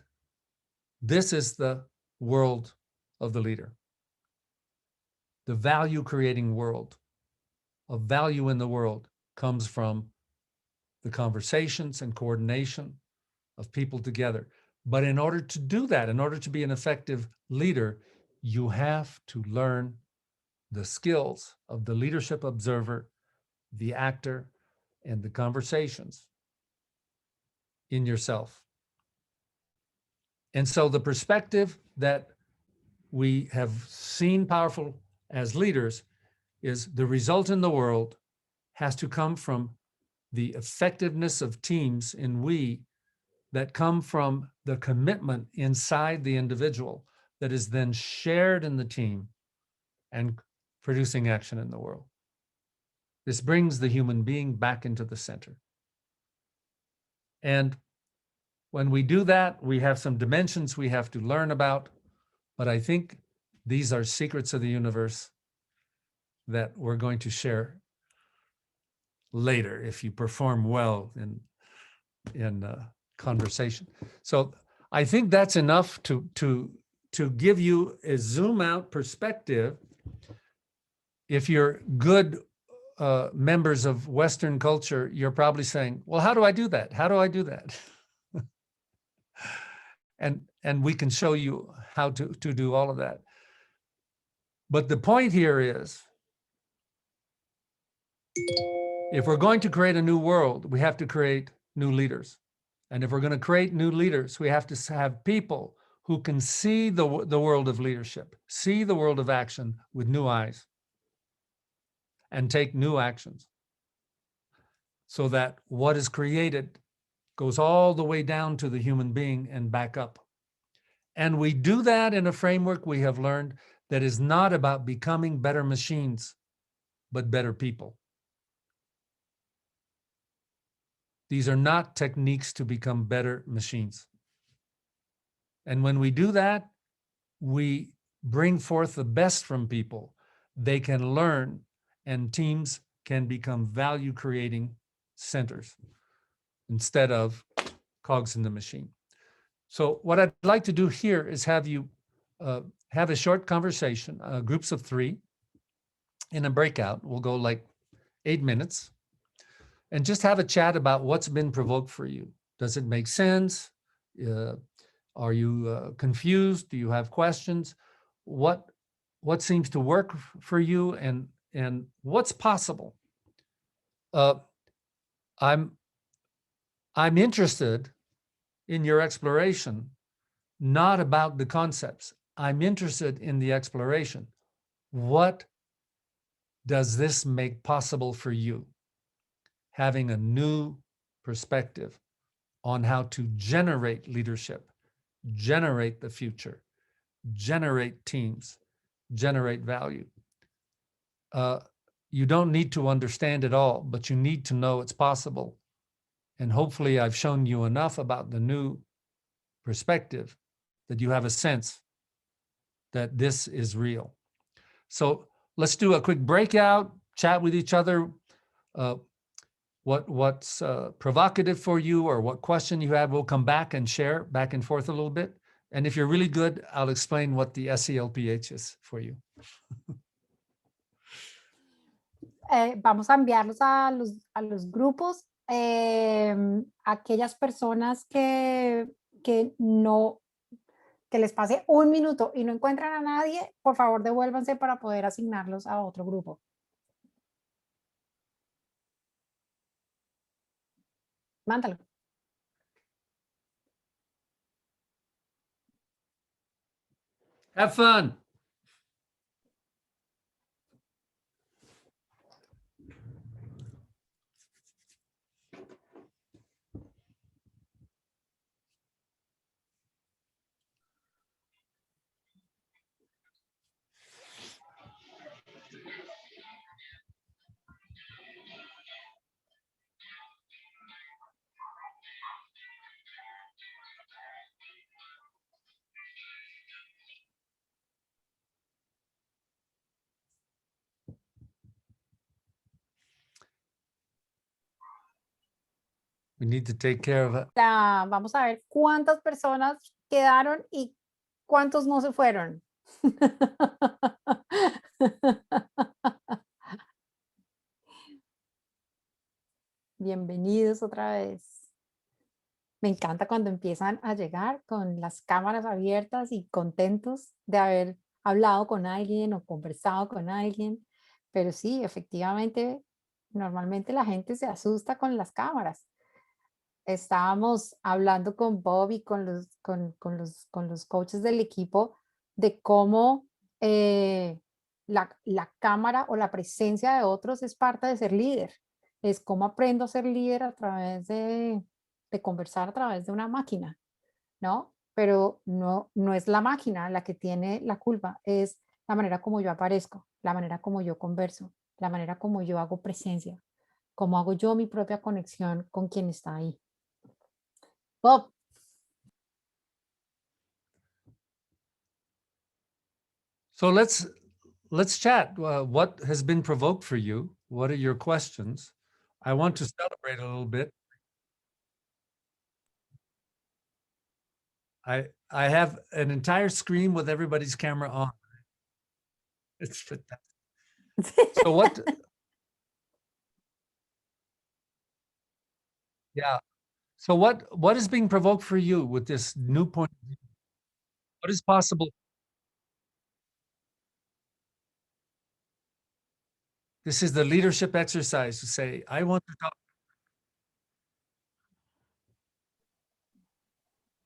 this is the world of the leader. The value creating world of value in the world comes from the conversations and coordination of people together. But in order to do that, in order to be an effective leader, you have to learn the skills of the leadership observer, the actor, and the conversations in yourself. And so the perspective that we have seen powerful as leaders is the result in the world has to come from the effectiveness of teams in we that come from the commitment inside the individual that is then shared in the team and producing action in the world. This brings the human being back into the center. And when we do that, we have some dimensions we have to learn about, but I think these are secrets of the universe that we're going to share later if you perform well in conversation. So I think that's enough to give you a zoom out perspective. If you're good members of Western culture, you're probably saying, well, how do I do that? How do I do that? And we can show you how to do all of that. But the point here is, if we're going to create a new world, we have to create new leaders. And if we're going to create new leaders, we have to have people who can see the world of leadership, see the world of action with new eyes, and take new actions, so that what is created goes all the way down to the human being and back up. And we do that in a framework we have learned that is not about becoming better machines, but better people. These are not techniques to become better machines. And when we do that, we bring forth the best from people. They can learn, and teams can become value-creating centers instead of cogs in the machine. So what I'd like to do here is have you have a short conversation, groups of 3 in a breakout. We'll go like 8 minutes and just have a chat about what's been provoked for you. Does it make sense? Are you confused? Do you have questions? What seems to work for you, and what's possible? I'm interested in your exploration, not about the concepts. I'm interested in the exploration. What does this make possible for you? Having a new perspective on how to generate leadership, generate the future, generate teams, generate value. You don't need to understand it all, but you need to know it's possible. And hopefully I've shown you enough about the new perspective that you have a sense that this is real. So let's do a quick breakout, chat with each other. What's provocative for you, or what question you have, we'll come back and share back and forth a little bit. And if you're really good, I'll explain what the SELPH is for you. Vamos a enviarlos a los grupos. Aquellas personas que les pase 1 minuto y no encuentran a nadie, por favor devuélvanse para poder asignarlos a otro grupo. Mándalo. Have fun. We need to take care of it. Vamos a ver cuántas personas quedaron y cuántos no se fueron. Bienvenidos otra vez. Me encanta cuando empiezan a llegar con las cámaras abiertas y contentos de haber hablado con alguien o conversado con alguien, pero sí, efectivamente, normalmente la gente se asusta con las cámaras. Estábamos hablando con Bob y con los coaches del equipo de cómo la cámara o la presencia de otros es parte de ser líder. Es cómo aprendo a ser líder a través de conversar a través de una máquina, ¿no? Pero no es la máquina la que tiene la culpa, es la manera como yo aparezco, la manera como yo converso, la manera como yo hago presencia, cómo hago yo mi propia conexión con quien está ahí. Bob, So let's chat. What has been provoked for you? What are your questions? I want to celebrate a little bit. I have an entire screen with everybody's camera on. It's fantastic. So what? Yeah. So what is being provoked for you with this new point of view? What is possible? This is the leadership exercise to say, I want to talk.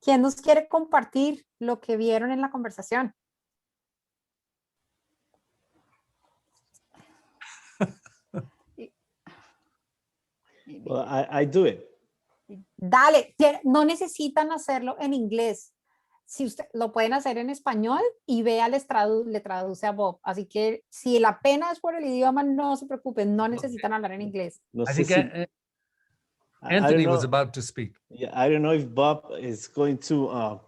¿quién nos quiere compartir lo que vieron en la conversación? Well, I do it. Dale, no necesitan hacerlo en inglés. Si usted lo pueden hacer en español y vea, le traduce a Bob. Así que si la pena es por el idioma, no se preocupen, no necesitan hablar en inglés. No I sé think si, I don't Anthony was know. about to speak. Yeah, I don't know if Bob is going to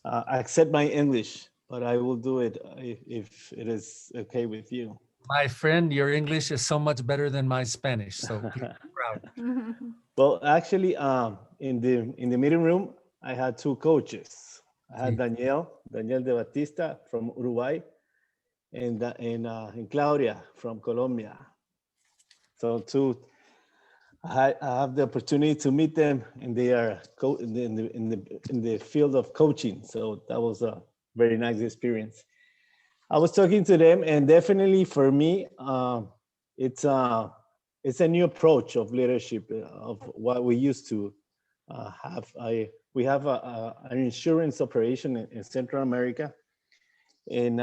accept my English, but I will do it if it is okay with you. My friend, your English is so much better than my Spanish. So please be proud. Well, actually, in the meeting room, I had two coaches. I had Daniel de Batista from Uruguay, and Claudia from Colombia. So I have the opportunity to meet them, and they are in the field of coaching. So that was a very nice experience. I was talking to them, and definitely for me, it's a new approach of leadership of what we used to have. We have an insurance operation in Central America, and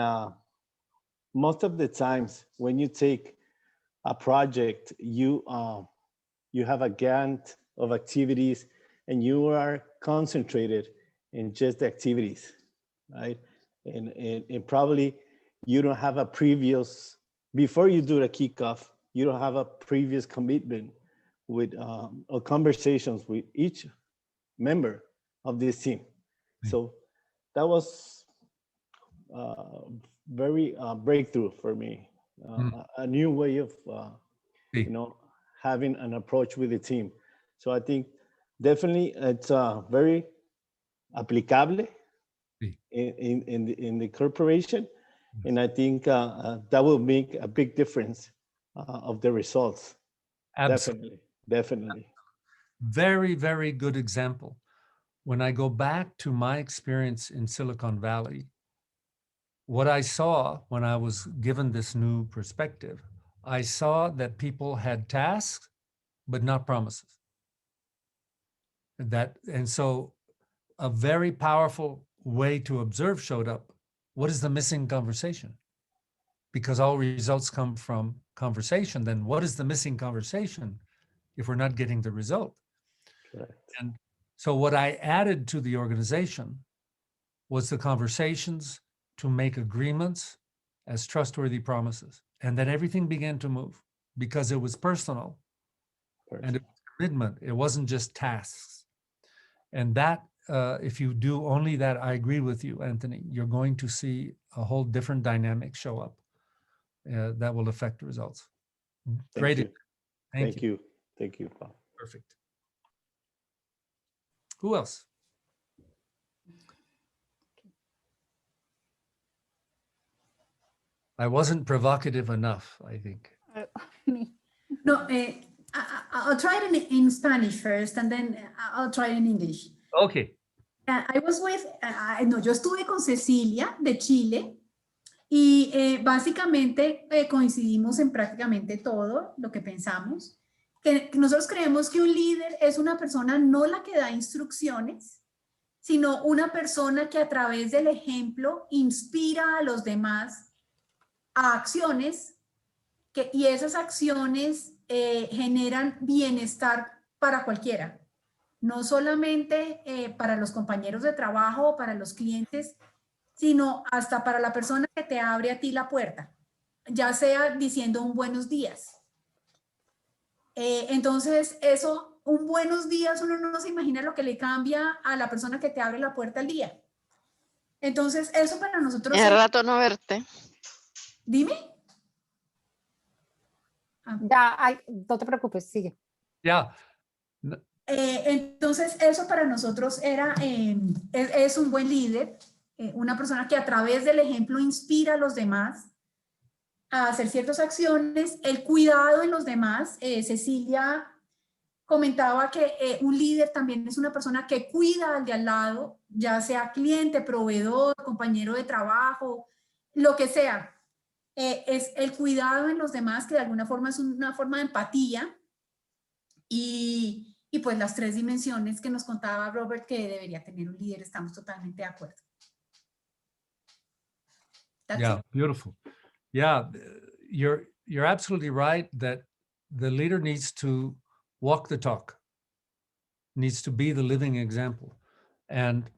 most of the times when you take a project, you have a Gantt of activities, and you are concentrated in just the activities, right? And probably you don't have a previous, before you do the kickoff, you don't have a previous commitment with or conversations with each member of this team. So that was very breakthrough for me, a new way of having an approach with the team. So I think definitely it's very applicable in the corporation, and I think that will make a big difference of the results. Absolutely. Definitely. Very, very good example. When I go back to my experience in Silicon Valley, what I saw when I was given this new perspective, I saw that people had tasks, but not promises. And so a very powerful way to observe showed up. What is the missing conversation? Because all results come from conversation. Then what is the missing conversation if we're not getting the result? Correct. And so what I added to the organization was the conversations to make agreements as trustworthy promises. And then everything began to move because it was personal. And it was commitment. It wasn't just tasks. And that, if you do only that, I agree with you, Anthony, you're going to see a whole different dynamic show up that will affect the results. Thank you. Thank you. Thank you, Paul. Perfect. Who else? I wasn't provocative enough, I think. Me. No, I'll try it in Spanish first, and then I'll try it in English. Okay. I was with, no, yo estuve con Cecilia de Chile Y básicamente coincidimos en prácticamente todo lo que pensamos. Que nosotros creemos que un líder es una persona no la que da instrucciones, sino una persona que a través del ejemplo inspira a los demás a acciones y esas acciones generan bienestar para cualquiera, no solamente para los compañeros de trabajo o para los clientes, sino hasta para la persona que te abre a ti la puerta, ya sea diciendo un buenos días. Entonces, eso, un buenos días, uno no se imagina lo que le cambia a la persona que te abre la puerta al día. Entonces, eso para nosotros Es es... rato no verte. Dime. Ya, no te preocupes, sigue. Yeah. Entonces, eso para nosotros es un buen líder, una persona que a través del ejemplo inspira a los demás a hacer ciertas acciones, el cuidado en los demás. Cecilia comentaba que un líder también es una persona que cuida al de al lado, ya sea cliente, proveedor, compañero de trabajo, lo que sea. Es el cuidado en los demás, que de alguna forma es una forma de empatía. Y pues las tres dimensiones que nos contaba Robert que debería tener un líder, estamos totalmente de acuerdo. Yeah, beautiful. Yeah, you're absolutely right that the leader needs to walk the talk, needs to be the living example. And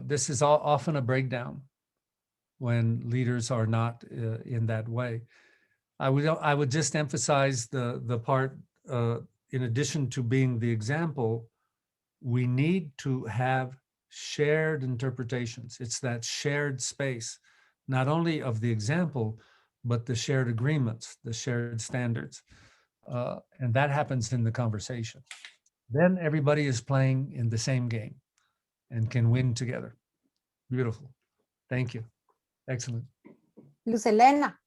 this is often a breakdown when leaders are not in that way. I would just emphasize the part, in addition to being the example, we need to have shared interpretations. It's that shared space, not only of the example, but the shared agreements, the shared standards. And that happens in the conversation. Then everybody is playing in the same game and can win together. Beautiful. Thank you. Excellent. Luz Elena.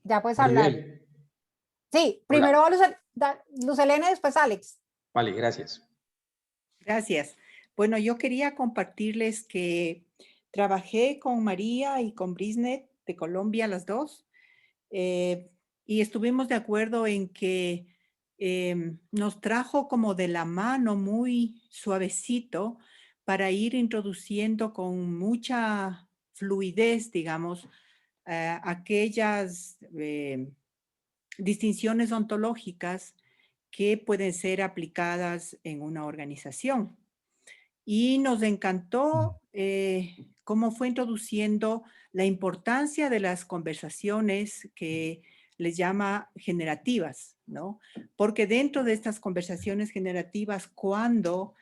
Ya puedes hablar. Maribel. Sí, Hola. primero Luz Elena y después Alex. Vale, gracias. Gracias. Bueno, yo quería compartirles que trabajé con María y con Brisnet de Colombia, las dos, y estuvimos de acuerdo en que nos trajo como de la mano muy suavecito para ir introduciendo con mucha fluidez, digamos, aquellas distinciones ontológicas que pueden ser aplicadas en una organización. Y nos encantó cómo fue introduciendo la importancia de las conversaciones que les llama generativas, ¿no? Porque dentro de estas conversaciones generativas, cuando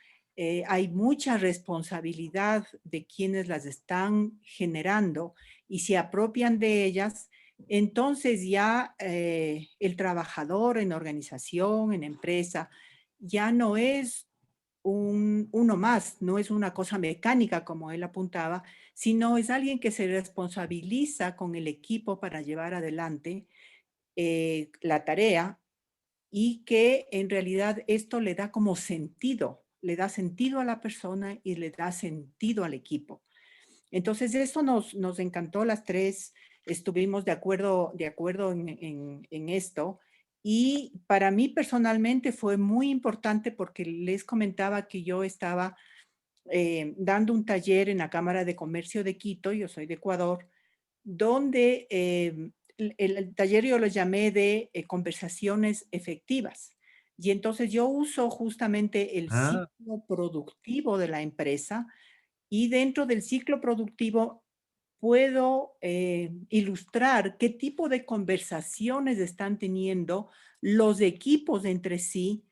hay mucha responsabilidad de quienes las están generando y se apropian de ellas, entonces ya el trabajador en organización, en empresa, ya no es uno más, no es una cosa mecánica como él apuntaba, sino es alguien que se responsabiliza con el equipo para llevar adelante la tarea y que en realidad esto le da como sentido, le da sentido a la persona y le da sentido al equipo. Entonces eso nos encantó, las tres estuvimos de acuerdo en esto. Y para mí personalmente fue muy importante porque les comentaba que yo estaba dando un taller en la Cámara de Comercio de Quito, yo soy de Ecuador, donde el taller yo lo llamé de conversaciones efectivas. Y entonces yo uso justamente el ciclo productivo de la empresa y dentro del ciclo productivo puedo ilustrar qué tipo de conversaciones están teniendo los equipos entre sí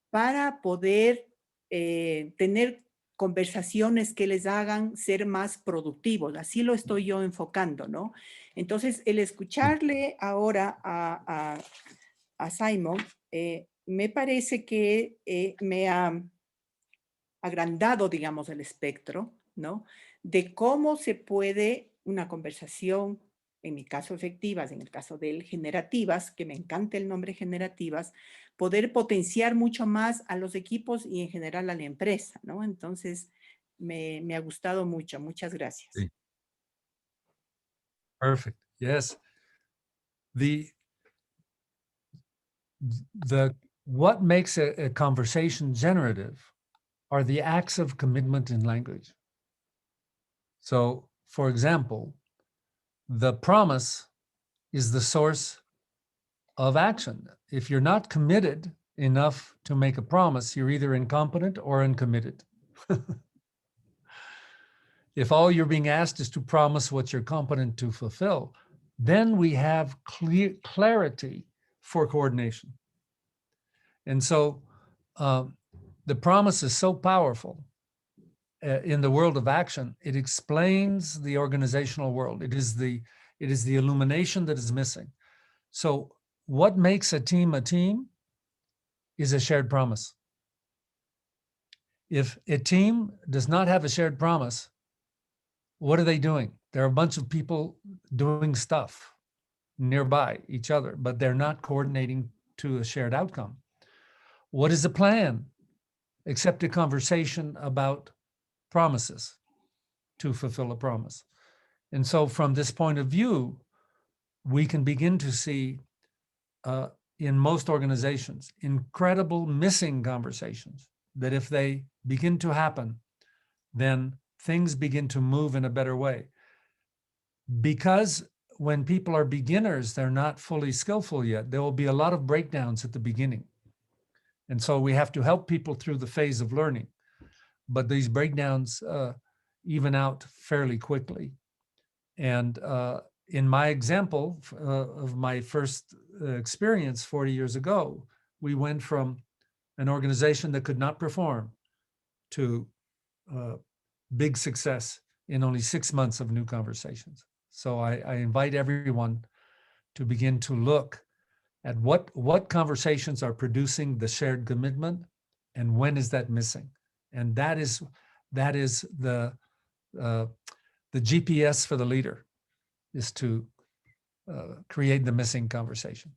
para poder tener conversaciones que les hagan ser más productivos. Así lo estoy yo enfocando, ¿no? Entonces, el escucharle ahora a Simon, me parece que me ha agrandado, digamos, el espectro, ¿no? De cómo se puede una conversación, en mi caso efectivas, en el caso de él generativas, que me encanta el nombre generativas, poder potenciar mucho más a los equipos y en general a la empresa, ¿no? Entonces, me ha gustado mucho. Muchas gracias. Sí. Perfect. Yes. What makes a conversation generative are the acts of commitment in language. So, for example, the promise is the source of action. If you're not committed enough to make a promise, you're either incompetent or uncommitted. If all you're being asked is to promise what you're competent to fulfill, then we have clarity for coordination. And so the promise is so powerful in the world of action. It explains the organizational world. It is the illumination that is missing. So what makes a team is a shared promise. If a team does not have a shared promise, what are they doing? There are a bunch of people doing stuff nearby each other, but they're not coordinating to a shared outcome. What is a plan? Except a conversation about promises to fulfill a promise. And so from this point of view, we can begin to see in most organizations incredible missing conversations that if they begin to happen, then things begin to move in a better way. Because when people are beginners, they're not fully skillful yet. There will be a lot of breakdowns at the beginning. And so we have to help people through the phase of learning. But these breakdowns even out fairly quickly. And in my example of my first experience 40 years ago, we went from an organization that could not perform to big success in only 6 months of new conversations. So I invite everyone to begin to look at what conversations are producing the shared commitment and when is that missing. And that is the GPS for the leader, is to create the missing conversation.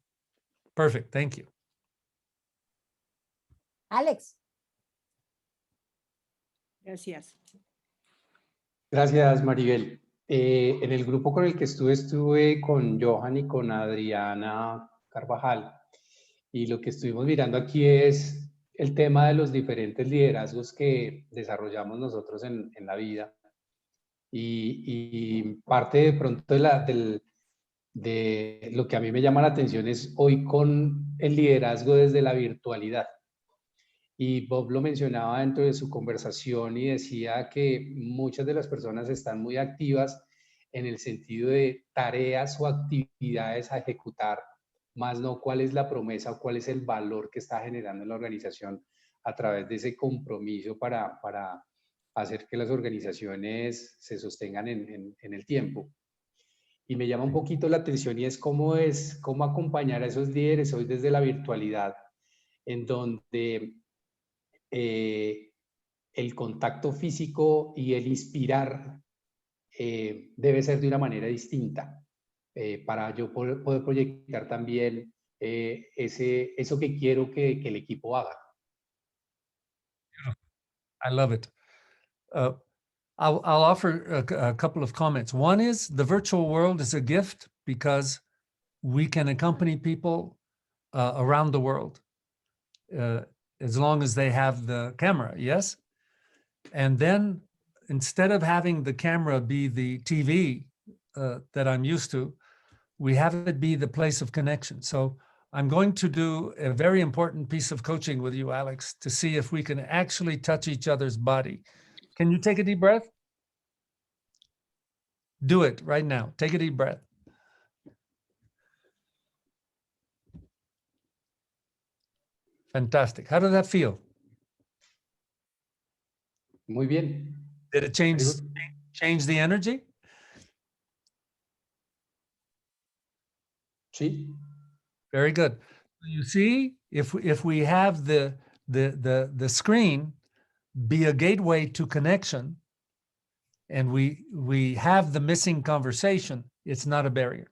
Perfect. Thank you. Alex. Gracias. Gracias, Maribel. En el grupo con el que estuve con Johan y con Adriana Carvajal, y lo que estuvimos mirando aquí es el tema de los diferentes liderazgos que desarrollamos nosotros en la vida. Y parte de pronto de lo que a mí me llama la atención es hoy con el liderazgo desde la virtualidad. Y Bob lo mencionaba dentro de su conversación y decía que muchas de las personas están muy activas en el sentido de tareas o actividades a ejecutar, más no cuál es la promesa o cuál es el valor que está generando en la organización a través de ese compromiso para hacer que las organizaciones se sostengan en el tiempo. Y me llama un poquito la atención y es cómo acompañar a esos líderes hoy desde la virtualidad, en donde el contacto físico y el inspirar debe ser de una manera distinta para yo poder proyectar también eso que quiero que el equipo haga. I love it. I'll offer a couple of comments. One is the virtual world is a gift because we can accompany people around the world as long as they have the camera, yes? And then instead of having the camera be the TV that I'm used to, we have it be the place of connection. So I'm going to do a very important piece of coaching with you, Alex, to see if we can actually touch each other's body. Can you take a deep breath? Do it right now. Take a deep breath. Fantastic. How did that feel? Muy bien. Did it change the energy? Sí. Very good. You see, if we have the screen be a gateway to connection, and we have the missing conversation, it's not a barrier.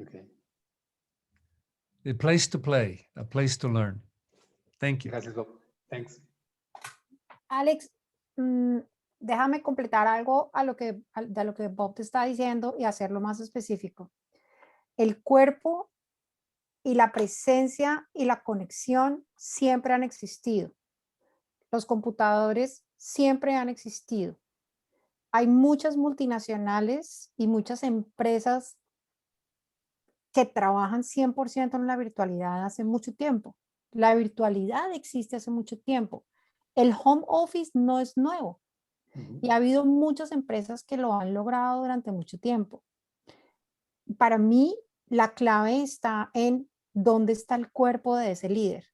Okay. a place to play, a place to learn. Thank you. Gracias, Bob. Thanks. Alex, déjame completar algo de lo que Bob te está diciendo y hacerlo más específico. El cuerpo y la presencia y la conexión siempre han existido. Los computadores siempre han existido. Hay muchas multinacionales y muchas empresas que trabajan 100% en la virtualidad hace mucho tiempo. La virtualidad existe hace mucho tiempo. El home office no es nuevo y ha habido muchas empresas que lo han logrado durante mucho tiempo. Para mí, la clave está en dónde está el cuerpo de ese líder.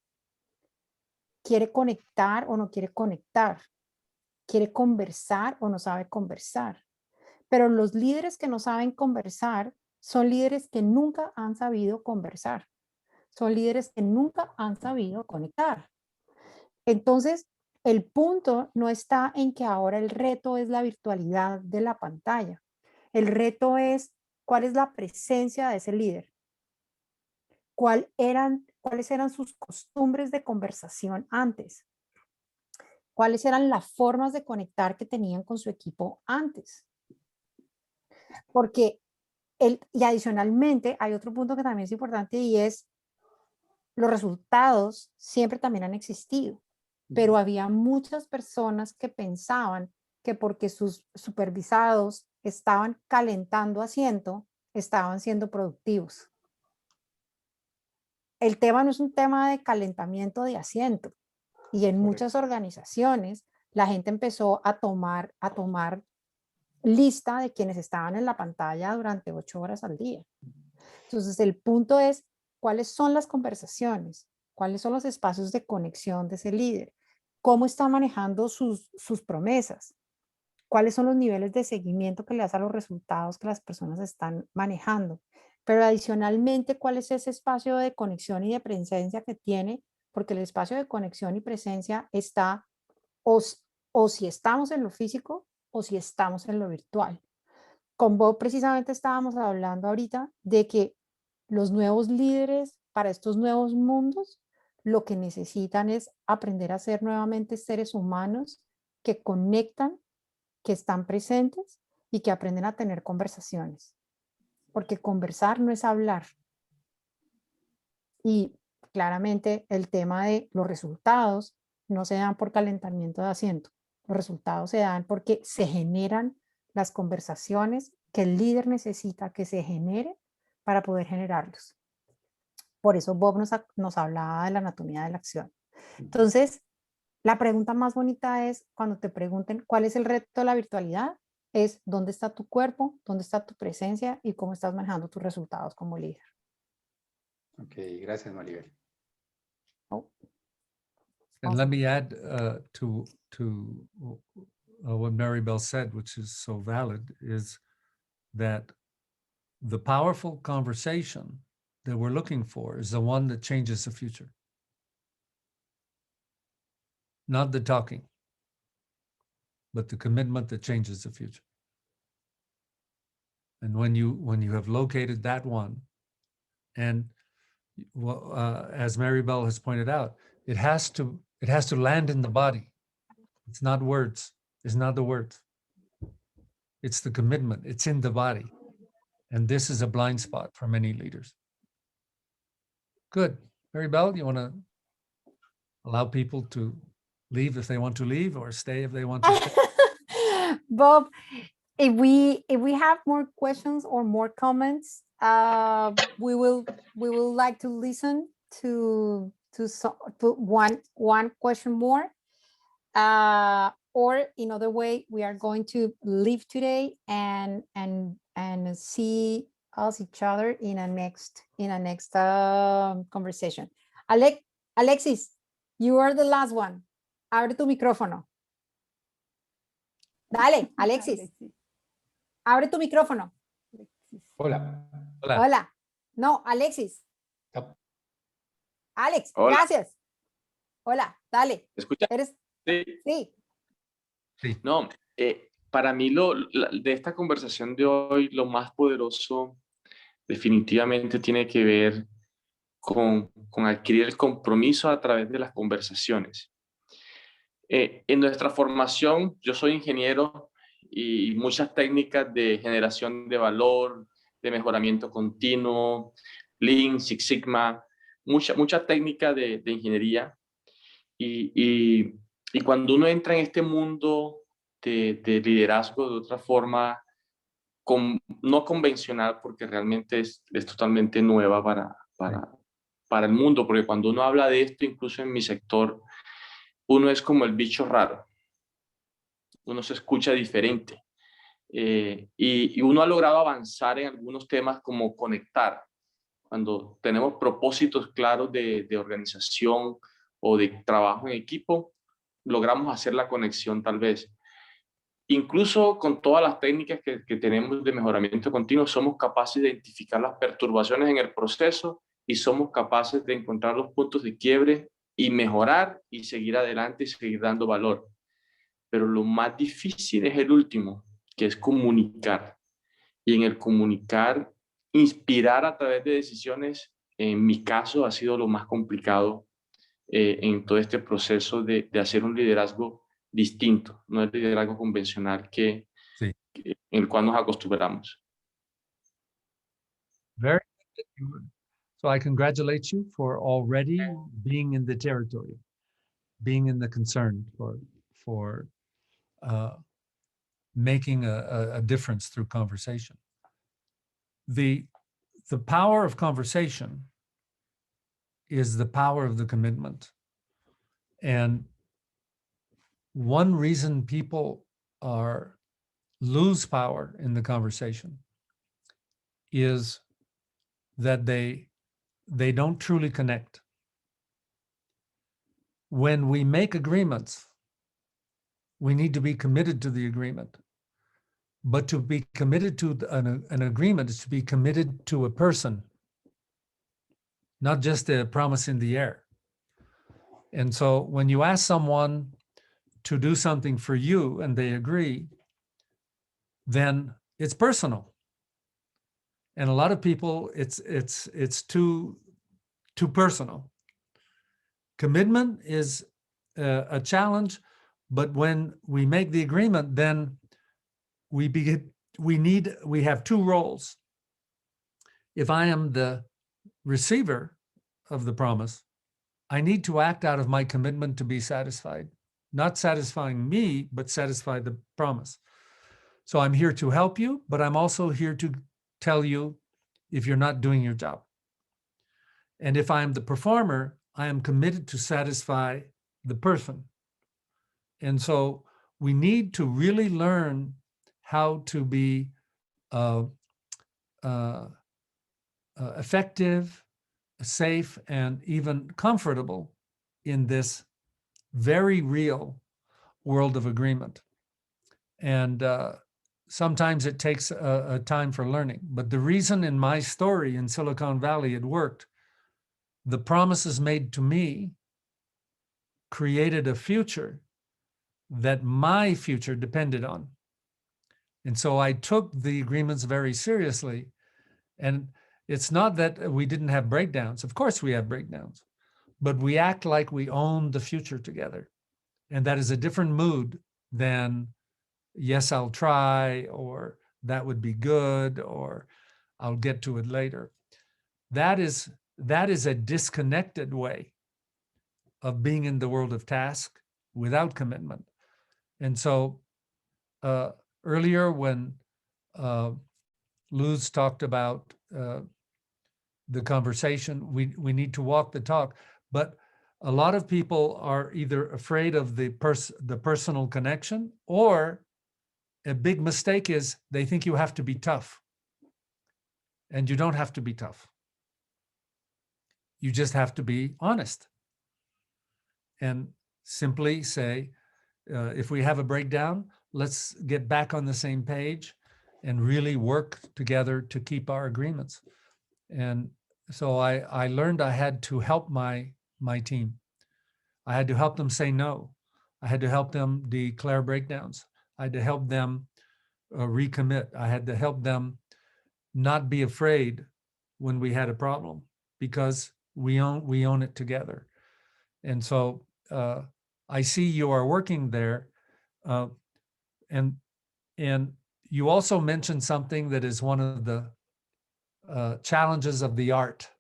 ¿Quiere conectar o no quiere conectar? ¿Quiere conversar o no sabe conversar? Pero los líderes que no saben conversar son líderes que nunca han sabido conversar. Son líderes que nunca han sabido conectar. Entonces, el punto no está en que ahora el reto es la virtualidad de la pantalla. El reto es cuál es la presencia de ese líder. ¿Cuáles eran sus costumbres de conversación antes? ¿Cuáles eran las formas de conectar que tenían con su equipo antes? Porque y adicionalmente hay otro punto que también es importante y es los resultados siempre también han existido, pero había muchas personas que pensaban que porque sus supervisados estaban calentando asiento, estaban siendo productivos. El tema no es un tema de calentamiento de asiento y en muchas organizaciones la gente empezó a tomar lista de quienes estaban en la pantalla durante 8 horas al día. Entonces el punto es cuáles son las conversaciones, cuáles son los espacios de conexión de ese líder, cómo está manejando sus promesas, cuáles son los niveles de seguimiento que le hace a los resultados que las personas están manejando, pero adicionalmente cuál es ese espacio de conexión y de presencia que tiene, porque el espacio de conexión y presencia está o si estamos en lo físico o si estamos en lo virtual. Con Bob precisamente estábamos hablando ahorita de que los nuevos líderes para estos nuevos mundos lo que necesitan es aprender a ser nuevamente seres humanos que conectan, que están presentes y que aprenden a tener conversaciones. Porque conversar no es hablar. Y claramente el tema de los resultados no se dan por calentamiento de asiento. Los resultados se dan porque se generan las conversaciones que el líder necesita que se genere para poder generarlos. Por eso Bob nos hablaba de la anatomía de la acción. Entonces, la pregunta más bonita es cuando te pregunten cuál es el reto de la virtualidad, es dónde está tu cuerpo, dónde está tu presencia y cómo estás manejando tus resultados como líder. Ok, gracias, Maribel. Oh. And let me add to what Maribel said, which is so valid, is that the powerful conversation that we're looking for is the one that changes the future. Not the talking, but the commitment that changes the future. And when you have located that one, and as Maribel has pointed out, it has to land in the body. It's not words. It's not the words. It's the commitment. It's in the body. And this is a blind spot for many leaders. Good. Maribel, you want to allow people to leave if they want to leave or stay if they want to stay? Bob, if we have more questions or more comments, we will like to listen to one question more. Or in other way, we are going to leave today and see each other in a next conversation. Alexis, you are the last one. Abre tu micrófono. Dale, Alexis. Abre tu micrófono. Hola. Hola. Hola. No, Alexis. Yep. Alex, Hola. gracias. Hola, dale. ¿Me escucha? ¿Eres? Sí. Sí. Sí. No, para mí de esta conversación de hoy, lo más poderoso definitivamente tiene que ver con adquirir el compromiso a través de las conversaciones. En nuestra formación, yo soy ingeniero y muchas técnicas de generación de valor, de mejoramiento continuo, Lean, Six Sigma, mucha técnica de ingeniería. Y cuando uno entra en este mundo de liderazgo de otra forma, no convencional, porque realmente es totalmente nueva para el mundo, porque cuando uno habla de esto, incluso en mi sector, uno es como el bicho raro, uno se escucha diferente. Y uno ha logrado avanzar en algunos temas como conectar. Cuando tenemos propósitos claros de organización o de trabajo en equipo, logramos hacer la conexión tal vez. Incluso con todas las técnicas que tenemos de mejoramiento continuo, somos capaces de identificar las perturbaciones en el proceso y somos capaces de encontrar los puntos de quiebre y mejorar y seguir adelante y seguir dando valor. Pero lo más difícil es el último, que es comunicar. Y en el comunicar, inspirar a través de decisiones, en mi caso, ha sido lo más complicado en todo este proceso de hacer un liderazgo distinto, no el liderazgo convencional en el cual nos acostumbramos. Very good. So I congratulate you for already being in the territory, being in the concern for making a difference through conversation. The power of conversation is the power of the commitment. And one reason people lose power in the conversation is that they don't truly connect. When we make agreements, we need to be committed to the agreement. But to be committed to an agreement is to be committed to a person, not just a promise in the air. And so when you ask someone to do something for you and they agree, then it's personal. And a lot of people, it's too personal. Commitment is a challenge, but when we make the agreement, then we have two roles. If I am the receiver of the promise, I need to act out of my commitment to be satisfied, not satisfying me, but satisfy the promise. So I'm here to help you, but I'm also here to tell you if you're not doing your job. And if I'm the performer, I am committed to satisfy the person. And so we need to really learn how to be effective, safe, and even comfortable in this very real world of agreement. And sometimes it takes a time for learning. But the reason in my story in Silicon Valley it worked, the promises made to me created a future that my future depended on. And so I took the agreements very seriously. And it's not that we didn't have breakdowns. Of course we have breakdowns, but we act like we own the future together. And that is a different mood than, yes, I'll try, or that would be good, or I'll get to it later. That is a disconnected way of being in the world of task without commitment. And so earlier when Luz talked about the conversation, we need to walk the talk, but a lot of people are either afraid of the personal connection, or a big mistake is they think you have to be tough. And you don't have to be tough. You just have to be honest and simply say, if we have a breakdown, let's get back on the same page and really work together to keep our agreements. And so I learned I had to help my team. I had to help them say no. I had to help them declare breakdowns. I had to help them recommit. I had to help them not be afraid when we had a problem, because We own it together. And so I see you are working there. And you also mentioned something that is one of the challenges of the art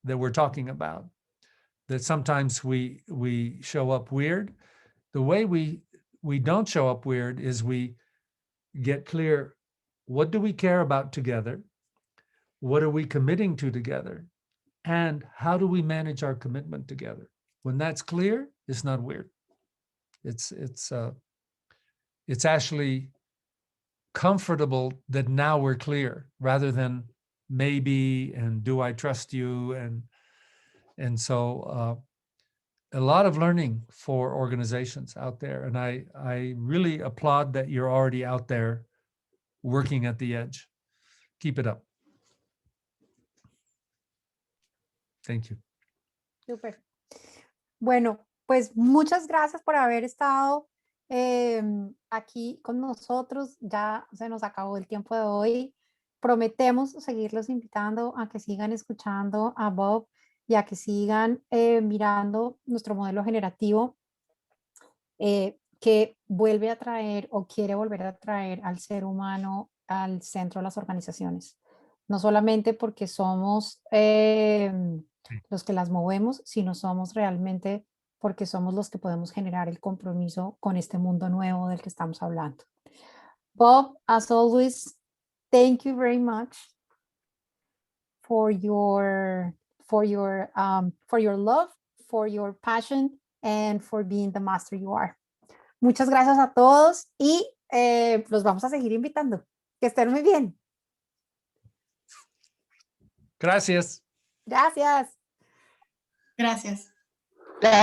that we're talking about, that sometimes we show up weird. The way we don't show up weird is we get clear, what do we care about together? What are we committing to together? And how do we manage our commitment together? When that's clear, it's not weird. It's actually comfortable that now we're clear, rather than maybe and do I trust you, and so a lot of learning for organizations out there, and I really applaud that you're already out there working at the edge. Keep it up. Thank you. Súper. Bueno, pues muchas gracias por haber estado aquí con nosotros. Ya se nos acabó el tiempo de hoy. Prometemos seguirlos invitando a que sigan escuchando a Bob y a que sigan mirando nuestro modelo generativo que vuelve a traer o quiere volver a traer al ser humano al centro de las organizaciones. No solamente porque somos los que las movemos, sino somos realmente porque somos los que podemos generar el compromiso con este mundo nuevo del que estamos hablando. Bob, as always, thank you very much for your love, for your passion, and for being the master you are. Muchas gracias a todos y los vamos a seguir invitando. Que estén muy bien. Gracias. Gracias. Gracias.